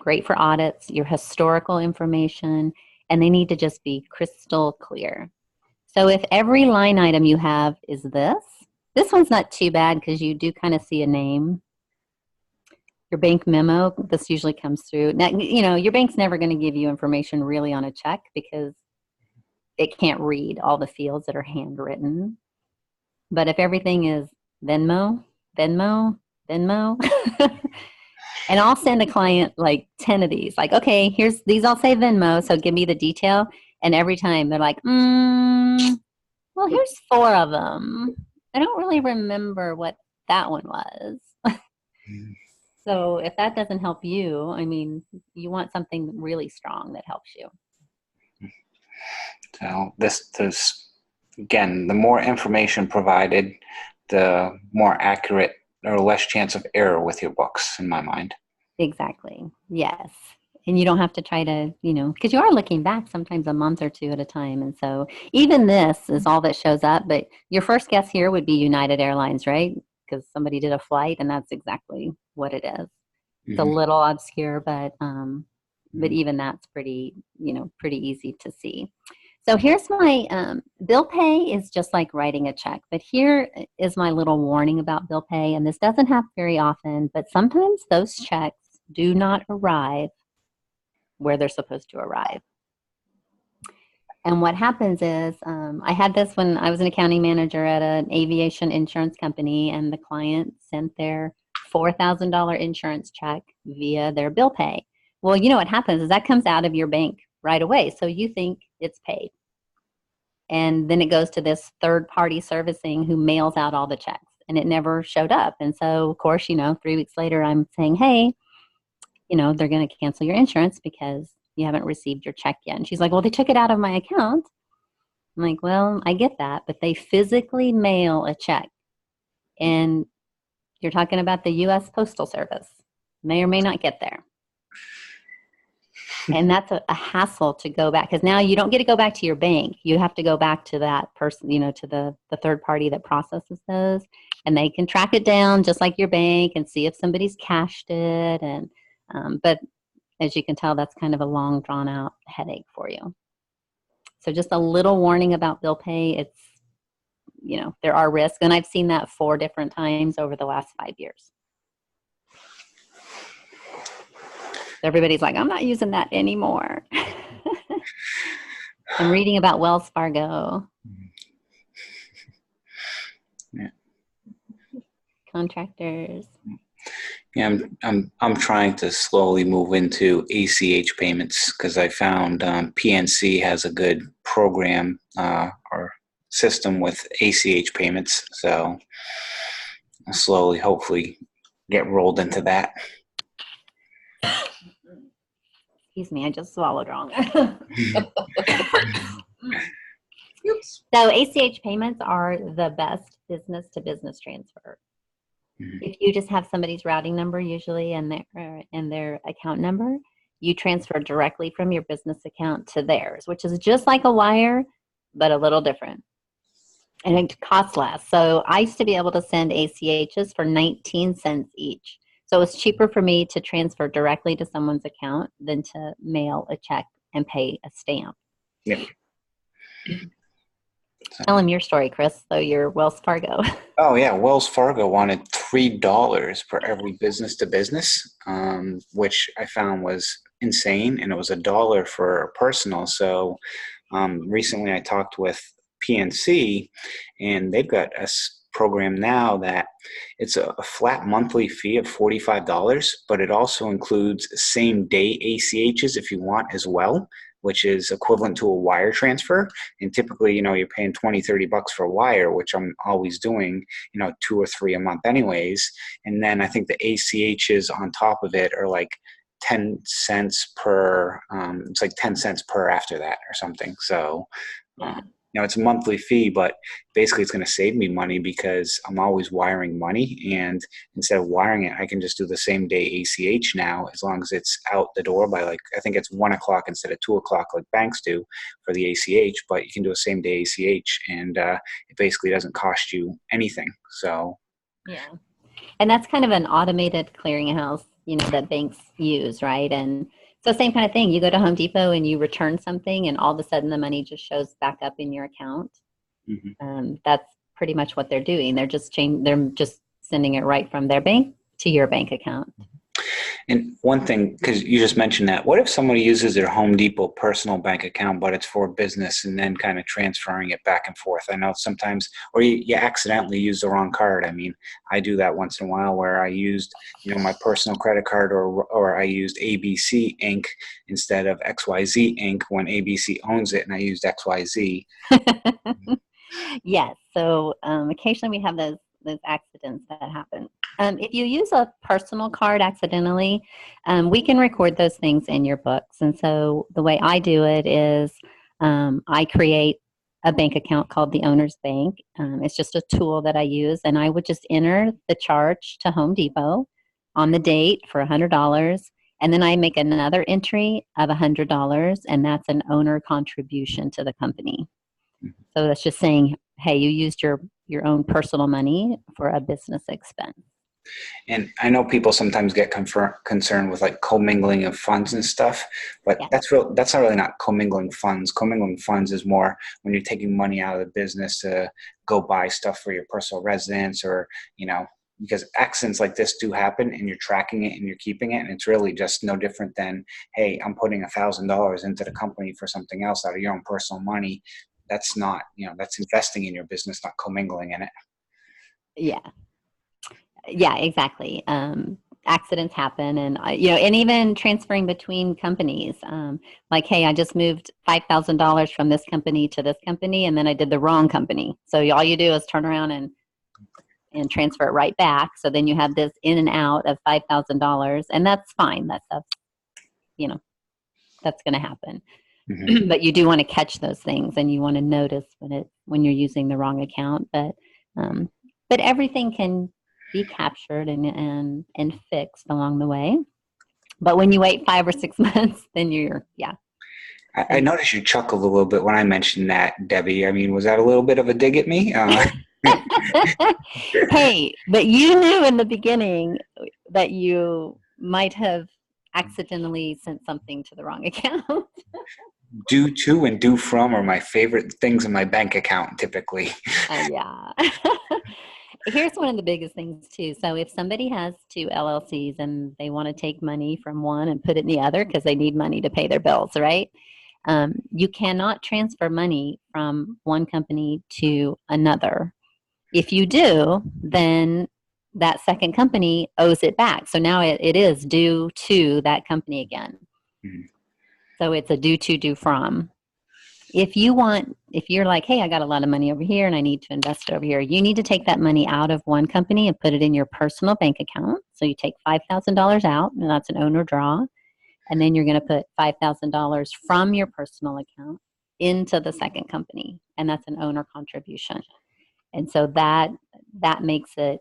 great for audits, your historical information, and they need to just be crystal clear. So if every line item you have is this one's not too bad because you do kind of see a name. Your bank memo, this usually comes through. Now, you know, your bank's never going to give you information really on a check because it can't read all the fields that are handwritten. But if everything is Venmo, and I'll send a client like 10 of these, like, okay, these all say Venmo, so give me the detail. And every time they're like, well, here's 4 of them. I don't really remember what that one was. So if that doesn't help you, I mean, you want something really strong that helps you. So this again, the more information provided, the more accurate or less chance of error with your books, in my mind. Exactly. Yes. And you don't have to try to, you know, because you are looking back sometimes a month or 2 at a time. And so even this is all that shows up. But your first guess here would be United Airlines, right? Because somebody did a flight and that's exactly what it is. It's a little obscure, but even that's pretty easy to see. So here's my bill pay is just like writing a check, but here is my little warning about bill pay. And this doesn't happen very often, but sometimes those checks do not arrive where they're supposed to arrive. And what happens is, I had this when I was an accounting manager at an aviation insurance company, and the client sent their $4,000 insurance check via their bill pay. Well, you know what happens is that comes out of your bank right away. So you think it's paid. And then it goes to this third party servicing who mails out all the checks, and it never showed up. And so, of course, 3 weeks later, I'm saying, hey, they're going to cancel your insurance because you haven't received your check yet. And she's like, well, they took it out of my account. I'm like, well, I get that, but they physically mail a check. And you're talking about the U.S. Postal Service. May or may not get there. And that's a hassle to go back, because now you don't get to go back to your bank. You have to go back to that person, to the third party that processes those. And they can track it down just like your bank and see if somebody's cashed it. And but as you can tell, that's kind of a long, drawn out headache for you. So just a little warning about bill pay. It's, there are risks. And I've seen that 4 different times over the last 5 years. Everybody's like, I'm not using that anymore. I'm reading about Wells Fargo. Yeah. Contractors. Yeah, I'm trying to slowly move into ACH payments because I found PNC has a good program or system with ACH payments. So I'll slowly, hopefully, get rolled into that. Excuse me, I just swallowed wrong. Oops. So ACH payments are the best business-to-business transfer. If you just have somebody's routing number usually and their account number, you transfer directly from your business account to theirs, which is just like a wire, but a little different. And it costs less. So I used to be able to send ACHs for 19 cents each. So it's cheaper for me to transfer directly to someone's account than to mail a check and pay a stamp. Yeah. Tell them your story, Chris, though you're Wells Fargo. Oh, yeah. Wells Fargo wanted $3 for every business to business, which I found was insane. And it was $1 for personal. So recently I talked with PNC, and they've got a program now that it's a flat monthly fee of $45, but it also includes same day ACHs if you want as well, which is equivalent to a wire transfer. And typically, you're paying $20-$30 for a wire, which I'm always doing, 2 or 3 a month anyways. And then I think the ACHs on top of it are like 10 cents per, it's like 10 cents per after that or something. So, it's a monthly fee, but basically it's going to save me money because I'm always wiring money. And instead of wiring it, I can just do the same day ACH now, as long as it's out the door by I think it's 1 o'clock instead of 2 o'clock like banks do for the ACH, but you can do a same day ACH and it basically doesn't cost you anything. So. Yeah. And that's kind of an automated clearinghouse, that banks use, right? And so same kind of thing. You go to Home Depot and you return something, and all of a sudden the money just shows back up in your account. Mm-hmm. That's pretty much what they're doing. They're just sending it right from their bank to your bank account. And one thing, because you just mentioned that, what if somebody uses their Home Depot personal bank account, but it's for business, and then kind of transferring it back and forth? I know sometimes, or you accidentally use the wrong card. I mean, I do that once in a while where I used, my personal credit card, or I used ABC Inc. instead of XYZ Inc. when ABC owns it, and I used XYZ. Yes. So occasionally we have those accidents that happen. If you use a personal card accidentally, we can record those things in your books. And so the way I do it is I create a bank account called the Owner's Bank. It's just a tool that I use, and I would just enter the charge to Home Depot on the date for $100. And then I make another entry of $100, and that's an owner contribution to the company. So that's just saying, hey, you used your own personal money for a business expense. And I know people sometimes get concerned with commingling of funds and stuff, but that's not really not commingling funds. Commingling funds is more when you're taking money out of the business to go buy stuff for your personal residence, or because accidents like this do happen, and you're tracking it and you're keeping it, and it's really just no different than, hey, I'm putting $1,000 into the company for something else out of your own personal money. That's not, that's investing in your business, not commingling in it. Yeah. Yeah, exactly. Accidents happen, and and even transferring between companies. Like, hey, I just moved $5,000 from this company to this company, and then I did the wrong company. So all you do is turn around and transfer it right back. So then you have this in and out of $5,000, and that's fine. That's that's going to happen. Mm-hmm. But you do want to catch those things, and you want to notice when you're using the wrong account. But everything can be captured and fixed along the way. But when you wait 5 or 6 months, then I noticed you chuckled a little bit when I mentioned that, Debbie. I mean, was that a little bit of a dig at me? Hey, but you knew in the beginning that you might have accidentally sent something to the wrong account. Due to and due from are my favorite things in my bank account, typically. Yeah. Here's one of the biggest things too. So if somebody has 2 LLCs and they want to take money from one and put it in the other because they need money to pay their bills, right? You cannot transfer money from one company to another. If you do, then that second company owes it back. So now it is due to that company again. Mm-hmm. So it's a due to, due from. If you're like, hey, I got a lot of money over here and I need to invest it over here, you need to take that money out of one company and put it in your personal bank account. So you take $5,000 out, and that's an owner draw. And then you're going to put $5,000 from your personal account into the second company, and that's an owner contribution. And so that makes it,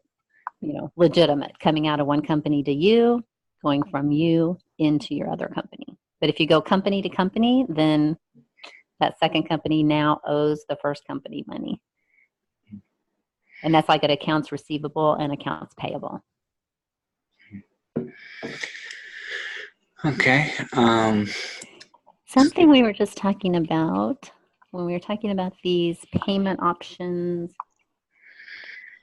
legitimate, coming out of one company to you, going from you into your other company. But if you go company to company, then that second company now owes the first company money. And that's like an accounts receivable and accounts payable. Okay. Something we were just talking about when we were talking about these payment options.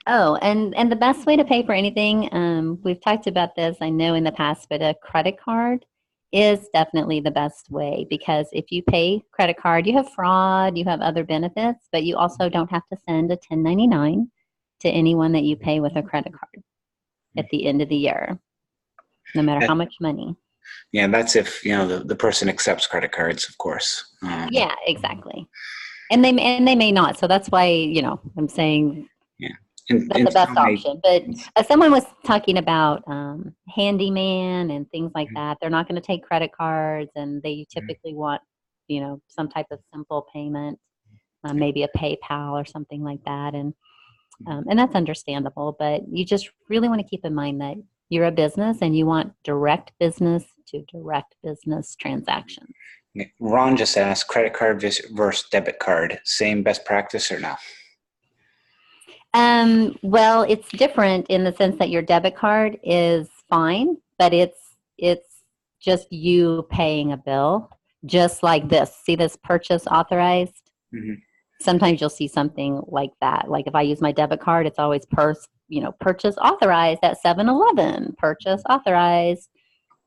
Oh, and the best way to pay for anything, we've talked about this, I know, in the past, but a credit card is definitely the best way, because if you pay credit card, you have fraud, you have other benefits, but you also don't have to send a 1099 to anyone that you pay with a credit card at the end of the year, no matter how much money. Yeah, that's if the person accepts credit cards, of course. Yeah, exactly. And they may not. So that's why I'm saying that's the best option. But someone was talking about handyman and things like that. They're not going to take credit cards, and they typically want some type of simple payment, maybe a PayPal or something like that. And that's understandable. But you just really want to keep in mind that you're a business and you want direct business to direct business transactions. Ron just asked, credit card versus debit card, same best practice or no? Well, it's different in the sense that your debit card is fine, but it's just you paying a bill, just like this. See this purchase authorized? Mm-hmm. Sometimes you'll see something like that. Like if I use my debit card, it's always purchase authorized at 7-Eleven, purchase authorized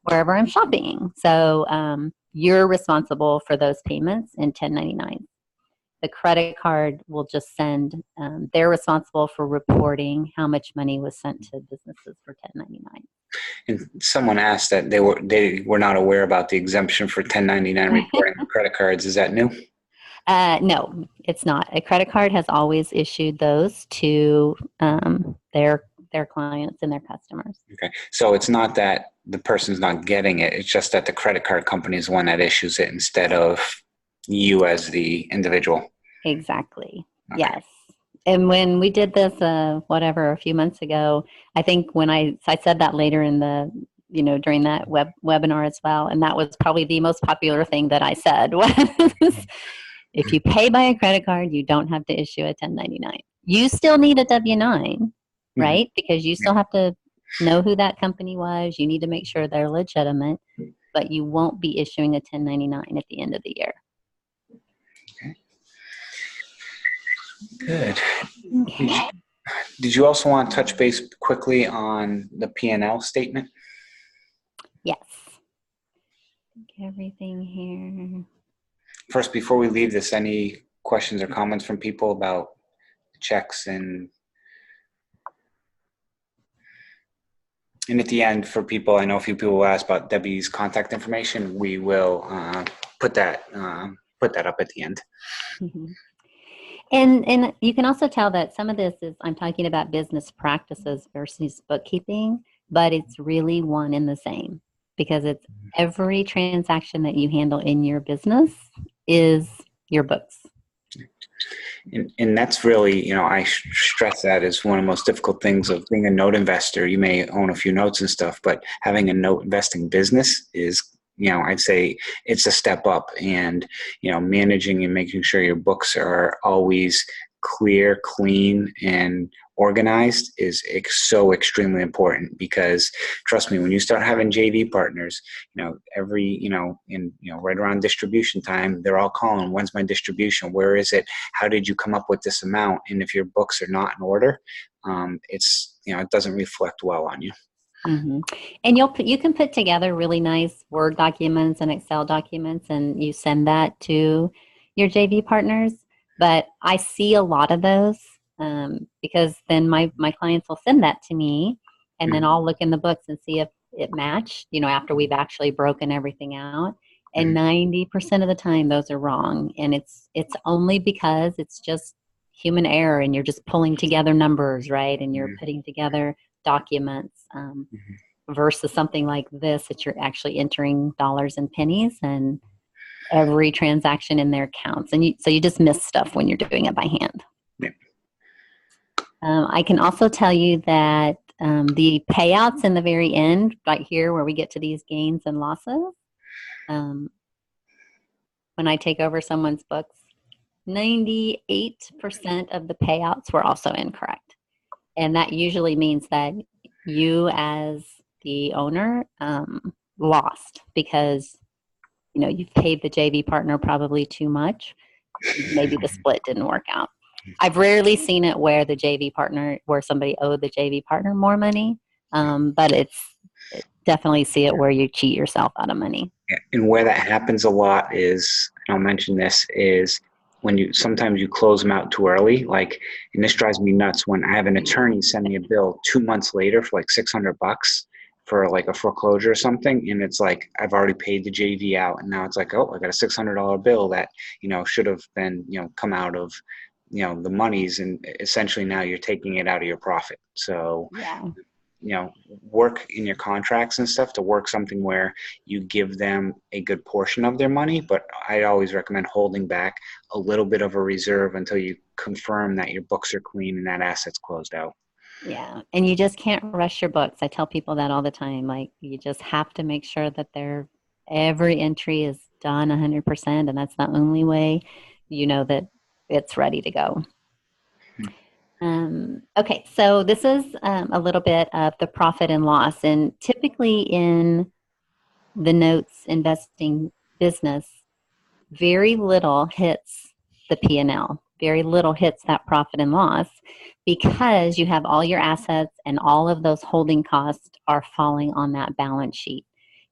wherever I'm shopping. So you're responsible for those payments in 1099. The credit card will just send, they're responsible for reporting how much money was sent to businesses for 1099. And someone asked that they were not aware about the exemption for 1099 reporting of credit cards. Is that new? No, it's not. A credit card has always issued those to their clients and their customers. Okay. So it's not that the person's not getting it. It's just that the credit card company is one that issues it instead of you as the individual. Exactly. Okay. Yes. And when we did this, a few months ago, I think when I said that later in the, during that webinar as well. And that was probably the most popular thing that I said was, if you pay by a credit card, you don't have to issue a 1099. You still need a W-9, right? Because you still have to know who that company was. You need to make sure they're legitimate, but you won't be issuing a 1099 at the end of the year. Okay. Good. Okay. Did you also want to touch base quickly on the P&L statement? Yes. Everything here. First, before we leave this, any questions or comments from people about checks and at the end, for people, I know a few people will ask about Debbie's contact information. We will put that up at the end. Mm-hmm. And you can also tell that some of this is, I'm talking about business practices versus bookkeeping, but it's really one and the same, because it's every transaction that you handle in your business is your books. And that's really, I stress that as one of the most difficult things of being a note investor. You may own a few notes and stuff, but having a note investing business is, I'd say it's a step up. And, managing and making sure your books are always clear, clean, and organized is so extremely important, because trust me, when you start having JV partners, right around distribution time, they're all calling, when's my distribution? Where is it? How did you come up with this amount? And if your books are not in order, it doesn't reflect well on you. Mm-hmm. And you can put together really nice Word documents and Excel documents, and you send that to your JV partners. But I see a lot of those because then my clients will send that to me, and then I'll look in the books and see if it matched, after we've actually broken everything out. And 90% of the time, those are wrong. And it's only because it's just human error, and you're just pulling together numbers, right? And you're putting together documents versus something like this that you're actually entering dollars and pennies, and every transaction in there counts. And so you just miss stuff when you're doing it by hand. Yeah. I can also tell you that the payouts in the very end, right here where we get to these gains and losses, when I take over someone's books, 98% of the payouts were also incorrect. And that usually means that you as the owner lost, because you've paid the JV partner probably too much. Maybe the split didn't work out. I've rarely seen it where somebody owed the JV partner more money, but definitely see it where you cheat yourself out of money. And where that happens a lot is, I'll mention this, is when sometimes you close them out too early. And this drives me nuts when I have an attorney send me a bill 2 months later for $600 for a foreclosure or something. And it's I've already paid the JV out. And now it's oh, I got a $600 bill that, should have been, come out of, the monies. And essentially now you're taking it out of your profit. So, work in your contracts and stuff to work something where you give them a good portion of their money. But I always recommend holding back a little bit of a reserve until you confirm that your books are clean and that asset's closed out. Yeah. And you just can't rush your books. I tell people that all the time. You just have to make sure that every entry is done 100%. And that's the only way that it's ready to go. Okay, so this is a little bit of the profit and loss. And typically in the notes investing business, very little hits the P&L. Very little hits that profit and loss, because you have all your assets and all of those holding costs are falling on that balance sheet.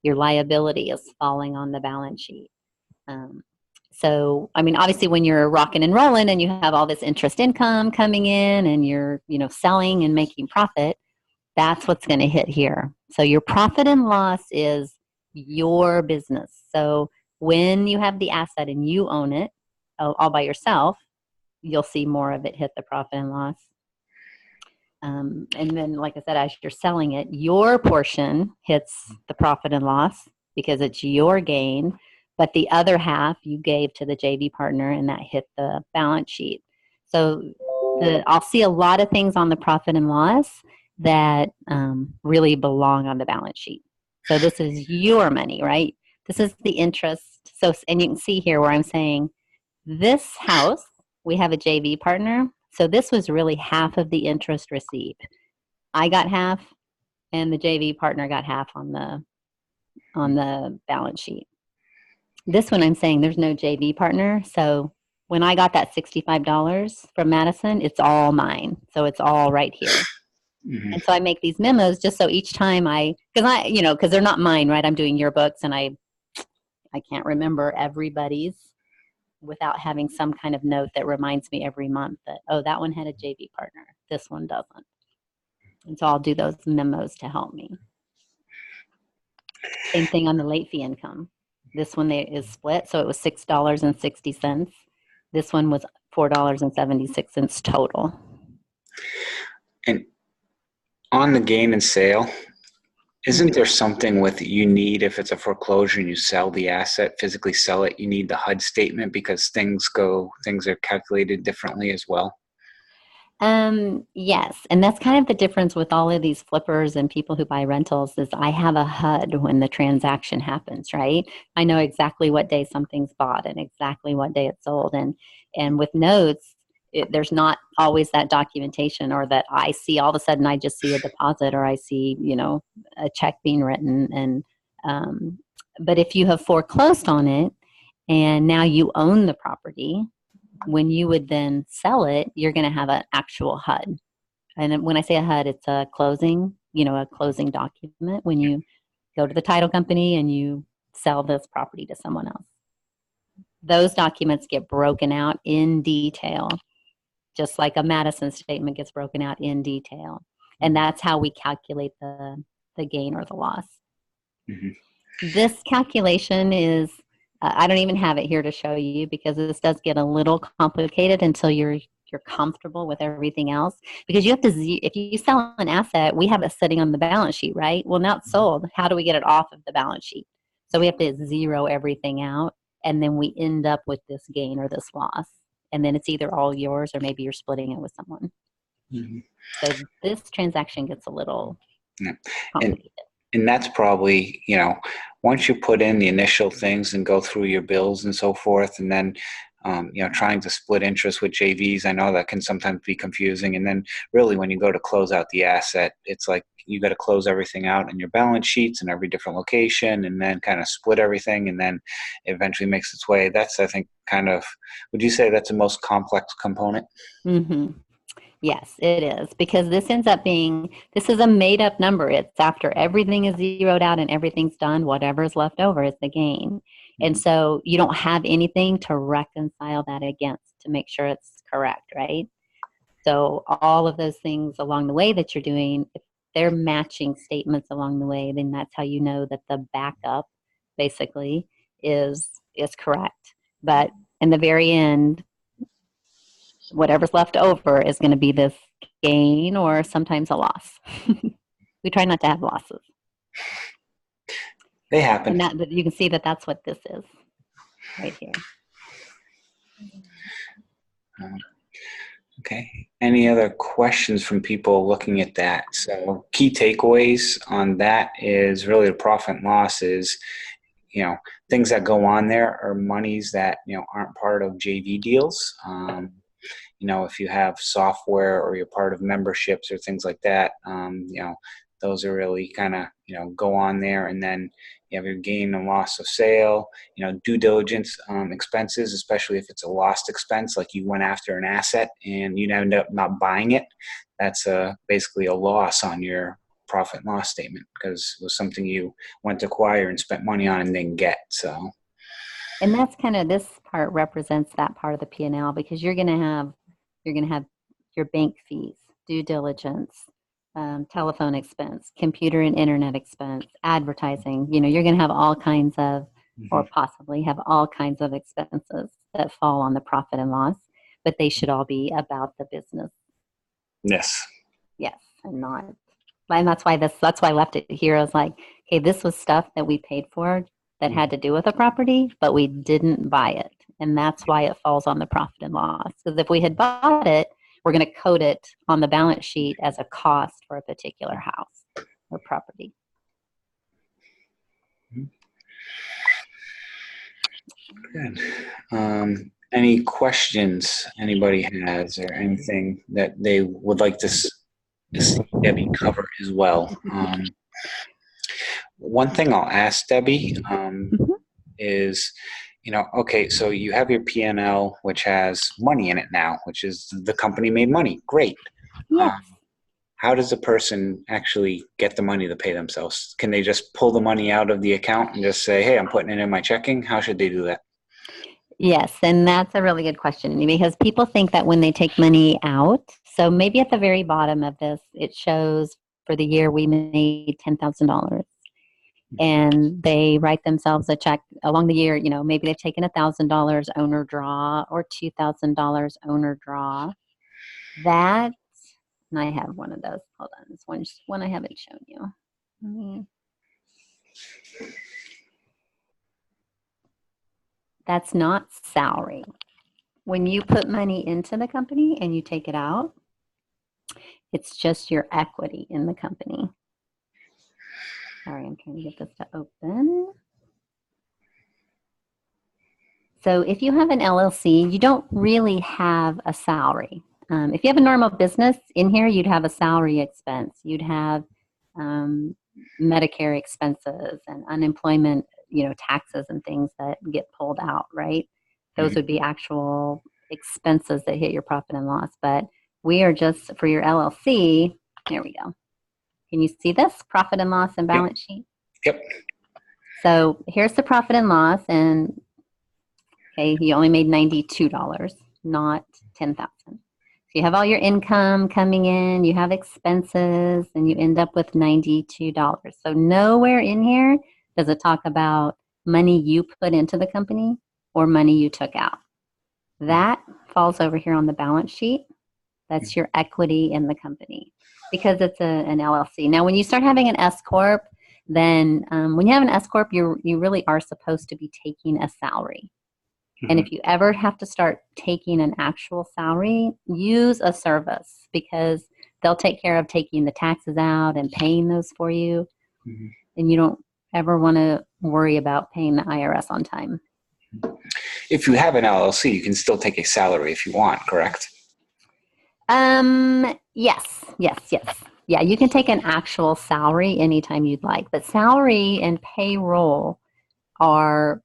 Your liability is falling on the balance sheet. So, obviously when you're rocking and rolling and you have all this interest income coming in and you're, selling and making profit, that's what's going to hit here. So your profit and loss is your business. So when you have the asset and you own it all by yourself, you'll see more of it hit the profit and loss. And then, like I said, as you're selling it, your portion hits the profit and loss because it's your gain. But the other half you gave to the JV partner, and that hit the balance sheet. So I'll see a lot of things on the profit and loss that really belong on the balance sheet. So this is your money, right? This is the interest. So, and you can see here where I'm saying this house, we have a JV partner. So this was really half of the interest received. I got half, and the JV partner got half on the balance sheet. This one I'm saying there's no JV partner, so when I got that $65 from Madison, it's all mine. So it's all right here. Mhm. And so I make these memos just so each time because they're not mine, right? I'm doing yearbooks and I can't remember everybody's without having some kind of note that reminds me every month that, oh, that one had a JV partner. This one doesn't. And so I'll do those memos to help me. Same thing on the late fee income. This one is split, so it was $6.60. This one was $4.76 total. And on the gain and sale, isn't there something with you need, if it's a foreclosure and you sell the asset, physically sell it, you need the HUD statement because things are calculated differently as well? Yes. And that's kind of the difference with all of these flippers and people who buy rentals is I have a HUD when the transaction happens, right? I know exactly what day something's bought and exactly what day it's sold. And with notes, there's not always that documentation or that I see all of a sudden I just see a deposit or I see, a check being written. And, but if you have foreclosed on it and now you own the property, when you would then sell it, you're going to have an actual HUD. And when I say a HUD, it's a closing document when you go to the title company and you sell this property to someone else. Those documents get broken out in detail, just like a Madison statement gets broken out in detail. And that's how we calculate the gain or the loss. Mm-hmm. This calculation is, I don't even have it here to show you because this does get a little complicated until you're comfortable with everything else. Because you have to, if you sell an asset, we have it sitting on the balance sheet, right? Well, now it's sold. How do we get it off of the balance sheet? So we have to zero everything out, and then we end up with this gain or this loss. And then it's either all yours or maybe you're splitting it with someone. Mm-hmm. So this transaction gets a little complicated. And that's probably, once you put in the initial things and go through your bills and so forth, and then, trying to split interest with JVs, I know that can sometimes be confusing. And then really when you go to close out the asset, it's like you got to close everything out in your balance sheets in every different location and then kind of split everything and then eventually makes its way. That's, I think, would you say that's the most complex component? Mm-hmm. Yes, it is, because this is a made up number. It's after everything is zeroed out and everything's done, whatever's left over is the gain. Mm-hmm. And so you don't have anything to reconcile that against to make sure it's correct, right? So all of those things along the way that you're doing, if they're matching statements along the way, then that's how you know that the backup basically is correct. But in the very end, whatever's left over is going to be this gain or sometimes a loss. We try not to have losses. They happen. And you can see that that's what this is right here. Okay. Any other questions from people looking at that? So key takeaways on that is really the profit and loss is, things that go on there are monies that, aren't part of JV deals. If you have software or you're part of memberships or things like that, those are really kind of, go on there. And then you have your gain and loss of sale, due diligence expenses, especially if it's a lost expense, like you went after an asset and you end up not buying it. That's basically a loss on your profit and loss statement because it was something you went to acquire and spent money on and didn't get. So, and that's kind of, this part represents that part of the P&L because you're going to have your bank fees, due diligence, telephone expense, computer and internet expense, advertising. You're going to have all kinds of, or possibly have all kinds of expenses that fall on the profit and loss, but they should all be about the business. Yes. Yes, and not. And that's why I left it here. I was like, okay, this was stuff that we paid for that had to do with a property, but we didn't buy it. And that's why it falls on the profit and loss. Because if we had bought it, we're going to code it on the balance sheet as a cost for a particular house or property. Good. Any questions anybody has or anything that they would like to see Debbie cover as well? One thing I'll ask Debbie is, Okay, so you have your P&L, which has money in it now, which is the company made money. Great. Yes. How does a person actually get the money to pay themselves? Can they just pull the money out of the account and just say, hey, I'm putting it in my checking? How should they do that? Yes, and that's a really good question because people think that when they take money out, so maybe at the very bottom of this, it shows for the year we made $10,000 and they write themselves a check along the year, maybe they've taken $1,000 owner draw or $2,000 owner draw. That, and I have one of those. Hold on, this one I haven't shown you. That's not salary. When you put money into the company and you take it out, it's just your equity in the company. Sorry, I'm trying to get this to open. So if you have an LLC, you don't really have a salary. If you have a normal business in here, you'd have a salary expense. You'd have Medicare expenses and unemployment, taxes and things that get pulled out, right? Those would be actual expenses that hit your profit and loss. But we are just, for your LLC, there we go. Can you see this? Profit and loss and balance sheet? Yep. So here's the profit and loss, and okay, you only made $92, not $10,000. So you have all your income coming in, you have expenses, and you end up with $92. So nowhere in here does it talk about money you put into the company or money you took out. That falls over here on the balance sheet. That's your equity in the company because it's an LLC. Now, when you start having an S Corp, then when you have an S Corp, you really are supposed to be taking a salary. And if you ever have to start taking an actual salary, use a service because they'll take care of taking the taxes out and paying those for you. And you don't ever want to worry about paying the IRS on time. If you have an LLC, you can still take a salary if you want, correct? Yes. Yeah, you can take an actual salary anytime you'd like. But salary and payroll are,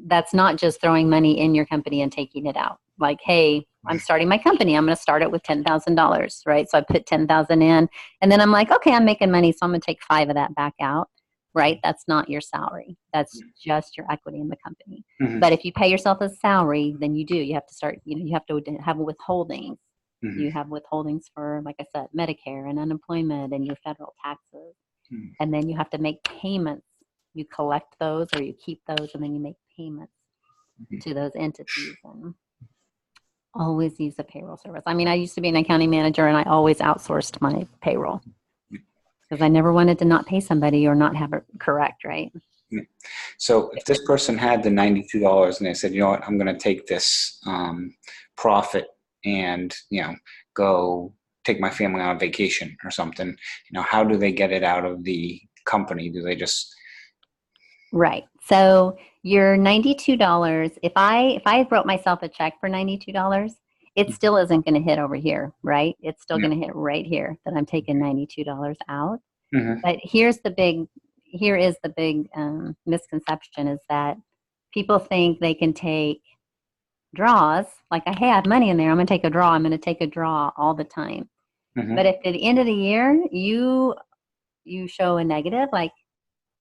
that's not just throwing money in your company and taking it out. Like, hey, I'm starting my company. I'm going to start it with $10,000, right? So I put $10,000 in, and then I'm like, okay, I'm making money, so I'm going to take $5,000 of that back out, right? That's not your salary. That's just your equity in the company. But if you pay yourself a salary, then you have to start, you have to have withholdings. You have withholdings for, like I said, Medicare and unemployment and your federal taxes. And then you have to make payments. You collect those or you keep those, and then you make payments to those entities. And always use a payroll service. I mean, I used to be an accounting manager, and I always outsourced my payroll because I never wanted to not pay somebody or not have it correct, right? So if this person had the $92 and they said, you know what, I'm going to take this profit and, go take my family on a vacation or something, how do they get it out of the company? Do they just... Right. So your $92, if I wrote myself a check for $92, it still isn't going to hit over here, right? It's still going to hit right here that I'm taking $92 out. But here is the big misconception is that people think they can take draws, like, hey, I have money in there, I'm going to take a draw. I'm going to take a draw all the time. But if at the end of the year you show a negative, like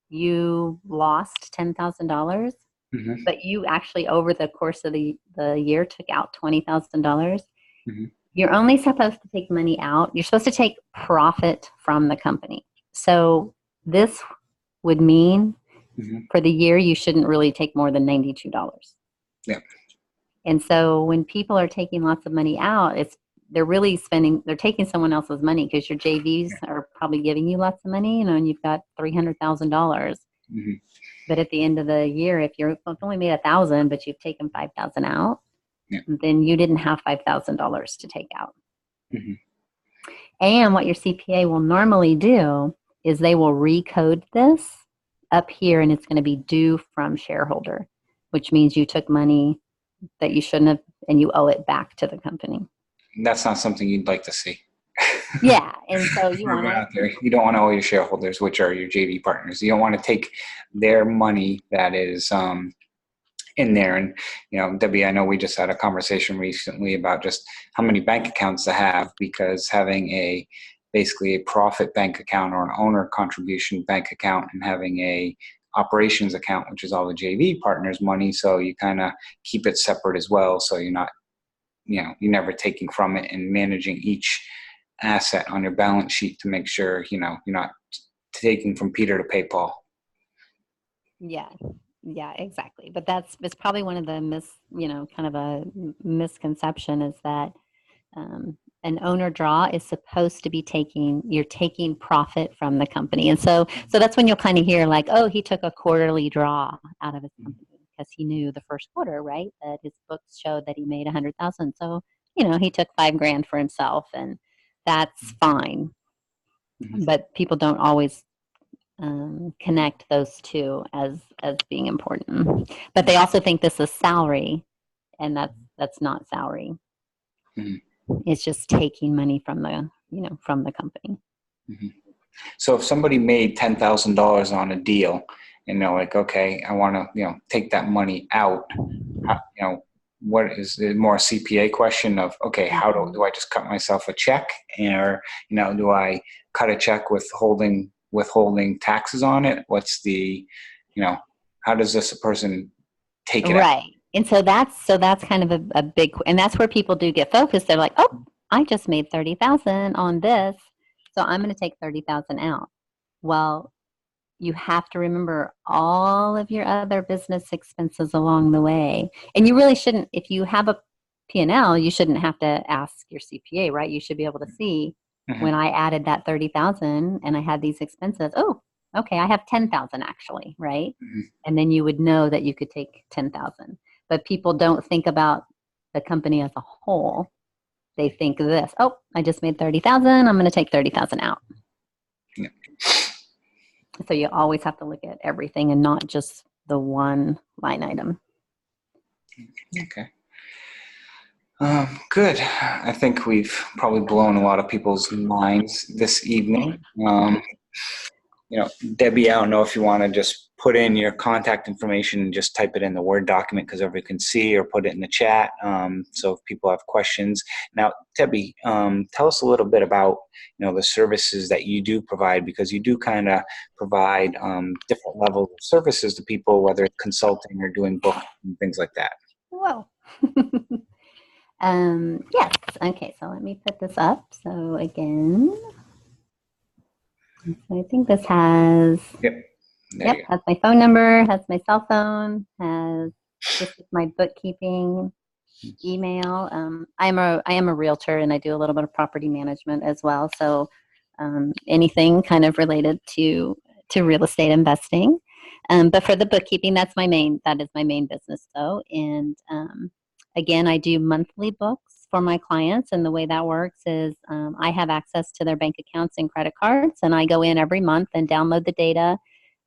you lost $10,000, but you actually over the course of the year took out $20,000, you're only supposed to take money out. You're supposed to take profit from the company. So this would mean for the year you shouldn't really take more than $92. Yeah. And so when people are taking lots of money out, they're taking someone else's money because your JVs are probably giving you lots of money, and you've got $300,000. But at the end of the year, if you've only made $1,000, but you've taken $5,000 out, then you didn't have $5,000 to take out. And what your CPA will normally do is they will recode this up here, and it's going to be due from shareholder, which means you took money that you shouldn't have, and you owe it back to the company. That's not something you'd like to see. Yeah, and so you don't want to owe your shareholders, which are your JV partners. You don't want to take their money that is in there. And, Debbie, I know we just had a conversation recently about just how many bank accounts to have, because having basically a profit bank account or an owner contribution bank account, and having a operations account, which is all the JV partners' money. So you kind of keep it separate as well. So you're not, you're never taking from it, and managing each asset on your balance sheet to make sure, you're not taking from Peter to pay Paul. Yeah. Yeah, exactly. But it's probably one of the kind of a misconception is that an owner draw is supposed to be you're taking profit from the company. And so that's when you'll kind of hear like, oh, he took a quarterly draw out of his company because he knew the first quarter, right, that his books showed that he made 100,000. So, he took $5,000 for himself, and that's fine. But people don't always connect those two as being important. But they also think this is salary, and that's not salary. It's just taking money from the company. So if somebody made $10,000 on a deal, and they're like, okay, I want to take that money out, what is it, more a CPA question of, okay, how do I just cut myself a check, or do I cut a check withholding taxes on it? What's the, how does this person take it right out? And so that's kind of a big, and that's where people do get focused. They're like, oh, I just made 30,000 on this, so I'm going to take 30,000 out. Well, you have to remember all of your other business expenses along the way. And you really shouldn't, if you have a P&L, you shouldn't have to ask your CPA, right? You should be able to see when I added that 30,000 and I had these expenses, oh, okay, I have 10,000 actually, right? And then you would know that you could take 10,000. But people don't think about the company as a whole. They think this, oh, I just made 30,000, I'm going to take 30,000 out. Yeah. So you always have to look at everything and not just the one line item. Okay. Good. I think we've probably blown a lot of people's minds this evening. Debbie, I don't know if you want to just put in your contact information and just type it in the Word document because everybody can see, or put it in the chat. So if people have questions. Now, Debbie, tell us a little bit about, the services that you do provide, because you do kind of provide different levels of services to people, whether it's consulting or doing books and things like that. Whoa. Yes. Okay. So let me put this up. So again, I think this has, has my phone number, has my cell phone, has this is my bookkeeping, email. I am a realtor, and I do a little bit of property management as well. So anything kind of related to real estate investing. But for the bookkeeping, that is my main business though. And again, I do monthly books for my clients, and the way that works is I have access to their bank accounts and credit cards, and I go in every month and download the data.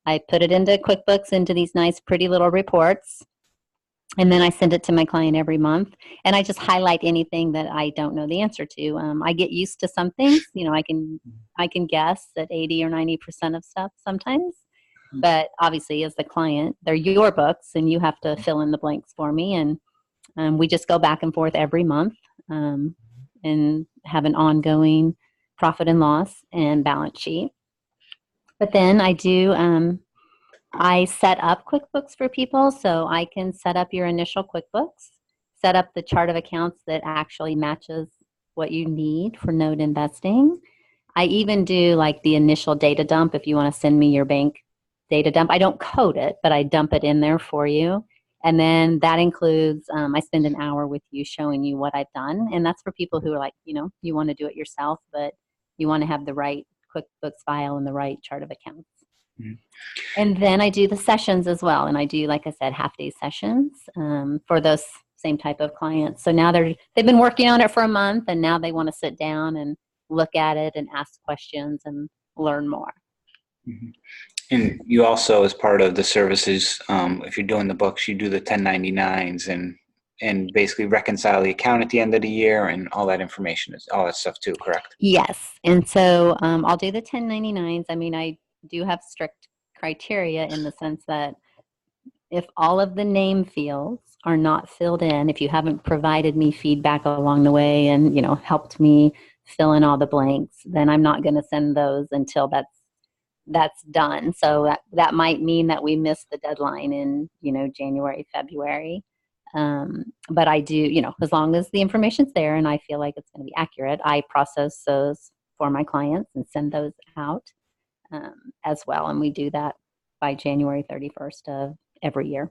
I put it into QuickBooks, into these nice, pretty little reports, and then I send it to my client every month, and I just highlight anything that I don't know the answer to. I get used to some things. I can guess at 80 or 90% of stuff sometimes, but obviously as the client, they're your books, and you have to fill in the blanks for me, and we just go back and forth every month and have an ongoing profit and loss and balance sheet. But then I set up QuickBooks for people, so I can set up your initial QuickBooks, set up the chart of accounts that actually matches what you need for node investing. I even do like the initial data dump if you want to send me your bank data dump. I don't code it, but I dump it in there for you. And then that includes, I spend an hour with you showing you what I've done. And that's for people who are like, you want to do it yourself, but you want to have the right QuickBooks file and the right chart of accounts. And then I do the sessions as well. And I do, like I said, half-day sessions for those same type of clients. So now they've been working on it for a month, and now they want to sit down and look at it and ask questions and learn more. And you also, as part of the services, if you're doing the books, you do the 1099s and basically reconcile the account at the end of the year, and all that information, all that stuff too, correct? Yes. And so I'll do the 1099s. I mean, I do have strict criteria in the sense that if all of the name fields are not filled in, if you haven't provided me feedback along the way and, helped me fill in all the blanks, then I'm not going to send those until that's done. So that might mean that we miss the deadline in, January, February. But I do, as long as the information's there and I feel like it's going to be accurate, I process those for my clients and send those out as well. And we do that by January 31st of every year.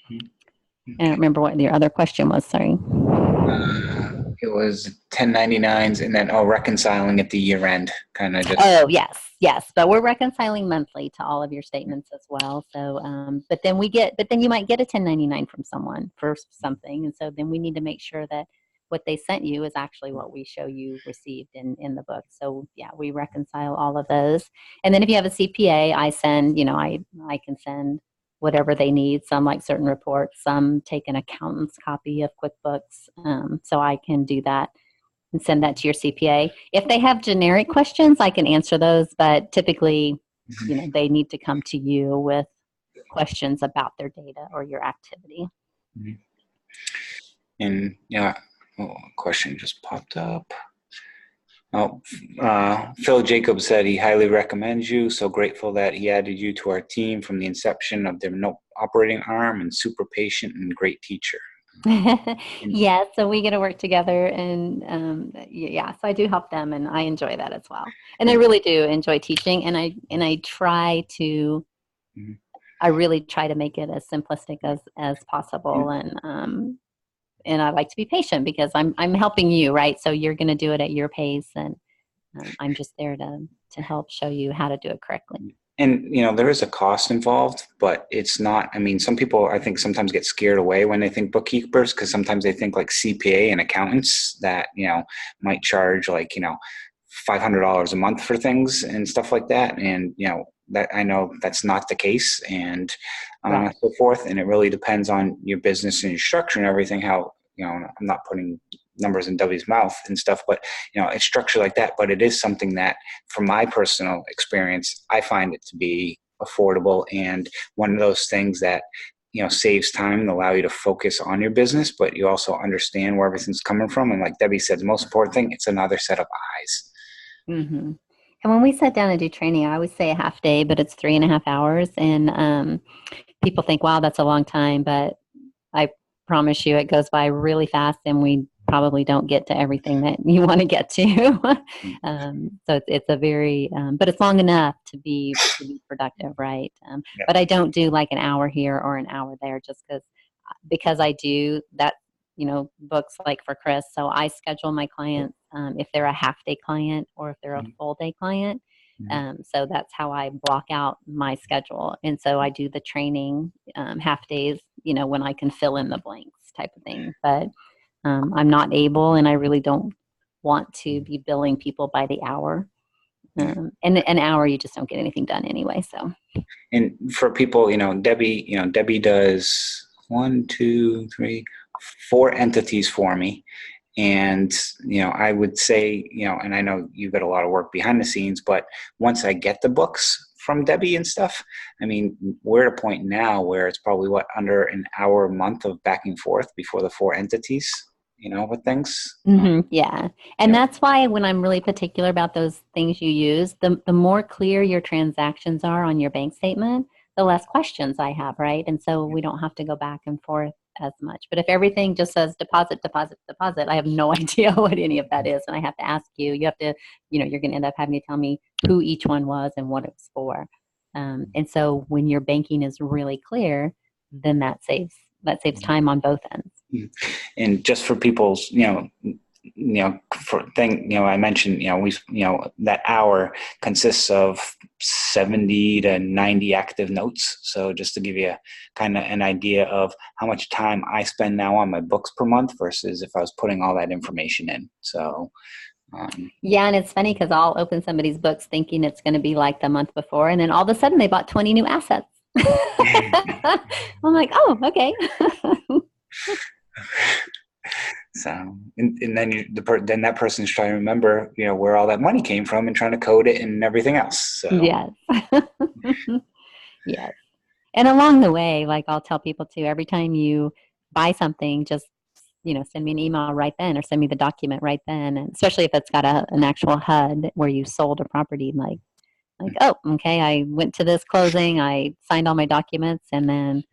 I don't remember what your other question was, sorry. It was 1099s and then, reconciling at the year end, kind of just. Oh, yes. But we're reconciling monthly to all of your statements as well. So, but then you might get a 1099 from someone for something. And so then we need to make sure that what they sent you is actually what we show you received in the book. So yeah, we reconcile all of those. And then if you have a CPA, I send, I can send whatever they need. Some like certain reports, some take an accountant's copy of QuickBooks. So I can do that and send that to your CPA. If they have generic questions, I can answer those, but typically, they need to come to you with questions about their data or your activity. And a question just popped up. Phil Jacobs said he highly recommends you. So grateful that he added you to our team from the inception of their note operating arm, and super patient and great teacher. Yeah, so we get to work together, and so I do help them, and I enjoy that as well. And I really do enjoy teaching, and I try to, I really try to make it as simplistic as possible, and I like to be patient because I'm helping you, right? So you're going to do it at your pace, and I'm just there to help show you how to do it correctly. And, there is a cost involved, but it's not, some people, I think, sometimes get scared away when they think bookkeepers, because sometimes they think like CPA and accountants that, might charge like, $500 a month for things and stuff like that. And, that I know that's not the case, and so forth. And it really depends on your business and your structure and everything, how, I'm not putting numbers in W's mouth and stuff, but it's structured like that. But it is something that, from my personal experience, I find it to be affordable, and one of those things that saves time and allow you to focus on your business, but you also understand where everything's coming from. And like Debbie said, the most important thing, it's another set of eyes. Mm-hmm. And when we sit down and do training, I always say a half day, but it's 3.5 hours. And people think, wow, that's a long time, but I promise you it goes by really fast, and we probably don't get to everything that you want to get to. So it's a very, but it's long enough to be productive, right? But I don't do like an hour here or an hour there, just because I do that, books like for Chris. So I schedule my clients if they're a half day client or if they're a full day client. So that's how I block out my schedule. And so I do the training half days, when I can fill in the blanks type of thing. But I'm not able, and I really don't want to be billing people by the hour. And an hour, you just don't get anything done anyway. So, and for people, Debbie does 4 entities for me. And, I would say, and I know you've got a lot of work behind the scenes, but once I get the books from Debbie and stuff, we're at a point now where it's probably under an hour a month of back and forth before the 4 entities, with things. Yeah. And that's why when I'm really particular about those things you use, the more clear your transactions are on your bank statement, the less questions I have, right? And so we don't have to go back and forth as much. But if everything just says deposit, deposit, deposit, I have no idea what any of that is. And I have to ask you, you're going to end up having to tell me who each one was and what it was for. And so when your banking is really clear, then that saves time on both ends. And just for people's, I mentioned, that hour consists of 70 to 90 active notes. So just to give you kind of an idea of how much time I spend now on my books per month versus if I was putting all that information in. So, yeah. And it's funny because I'll open somebody's books thinking it's going to be like the month before. And then all of a sudden they bought 20 new assets. I'm like, oh, okay. So, and then then that person's trying to remember, where all that money came from and trying to code it and everything else. So. Yes. Yes. And along the way, like I'll tell people too, every time you buy something, just send me an email right then or send me the document right then. And especially if it's got an actual HUD where you sold a property, like, oh, okay, I went to this closing, I signed all my documents, and then,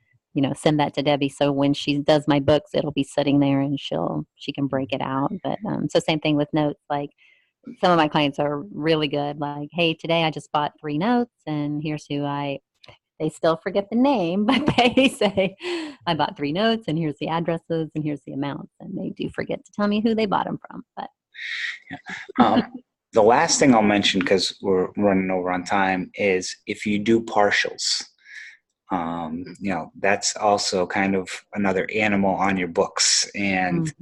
send that to Debbie. So when she does my books, it'll be sitting there and she can break it out. But so same thing with notes. Like some of my clients are really good. Like, hey, today I just bought 3 notes, and here's who they still forget the name, but they say, I bought 3 notes, and here's the addresses, and here's the amounts. And they do forget to tell me who they bought them from. But yeah. The last thing I'll mention, because we're running over on time, is if you do partials, that's also kind of another animal on your books. And,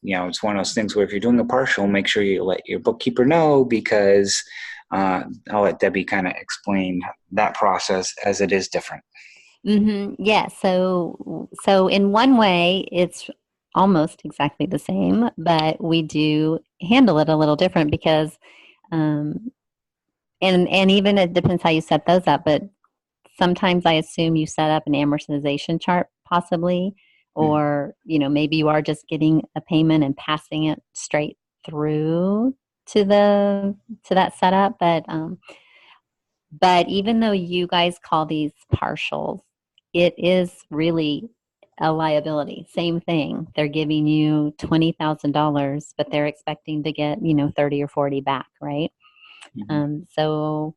it's one of those things where if you're doing a partial, make sure you let your bookkeeper know, because I'll let Debbie kind of explain that process, as it is different. Yeah. So in one way, it's almost exactly the same, but we do handle it a little different because, and even it depends how you set those up. But sometimes I assume you set up an amortization chart, possibly, or maybe you are just getting a payment and passing it straight through to that setup. But even though you guys call these partials, it is really a liability. Same thing. They're giving you $20,000, but they're expecting to get 30 or 40 back, right? So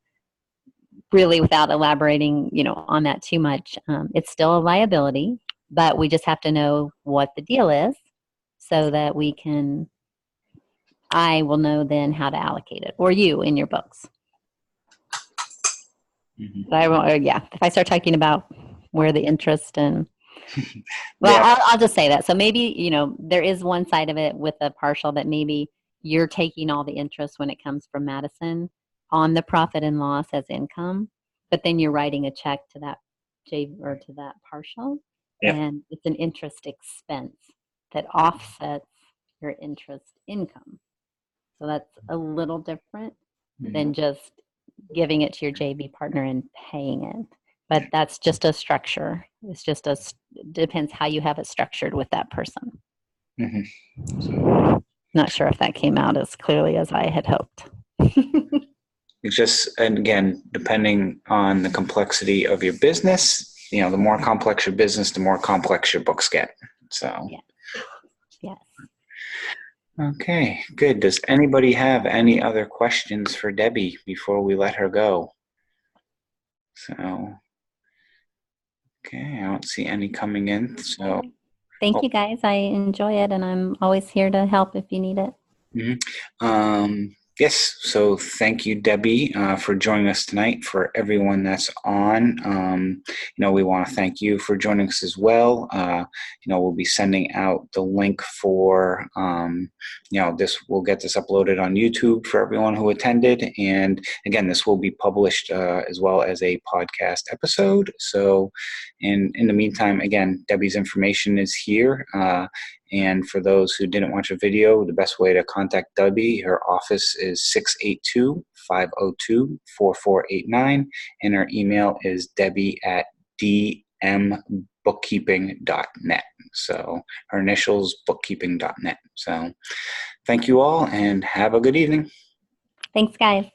really, without elaborating on that too much, it's still a liability, but we just have to know what the deal is so that I will know then how to allocate it, or you in your books. If I start talking about where the interest and I'll just say that. So maybe, there is one side of it with a partial that maybe you're taking all the interest when it comes from Madison on the profit and loss as income, but then you're writing a check to that or to that partial, and it's an interest expense that offsets your interest income. So that's a little different than just giving it to your JV partner and paying it. But that's just a structure. It's just depends how you have it structured with that person. Not sure if that came out as clearly as I had hoped. It's just, and again, depending on the complexity of your business, the more complex your business, the more complex your books get. So, yes. Okay, good. Does anybody have any other questions for Debbie before we let her go? So, okay, I don't see any coming in. So, thank you guys. I enjoy it, and I'm always here to help if you need it. Yes, so thank you, Debbie, for joining us tonight. For everyone that's on, we want to thank you for joining us as well. We'll be sending out the link for, we'll get this uploaded on YouTube for everyone who attended. And again, this will be published as well as a podcast episode. So in the meantime, again, Debbie's information is here. And for those who didn't watch a video, the best way to contact Debbie, her office is 682-502-4489. And her email is debbie@dmbookkeeping.net. So her initials, bookkeeping.net. So thank you all and have a good evening. Thanks, guys.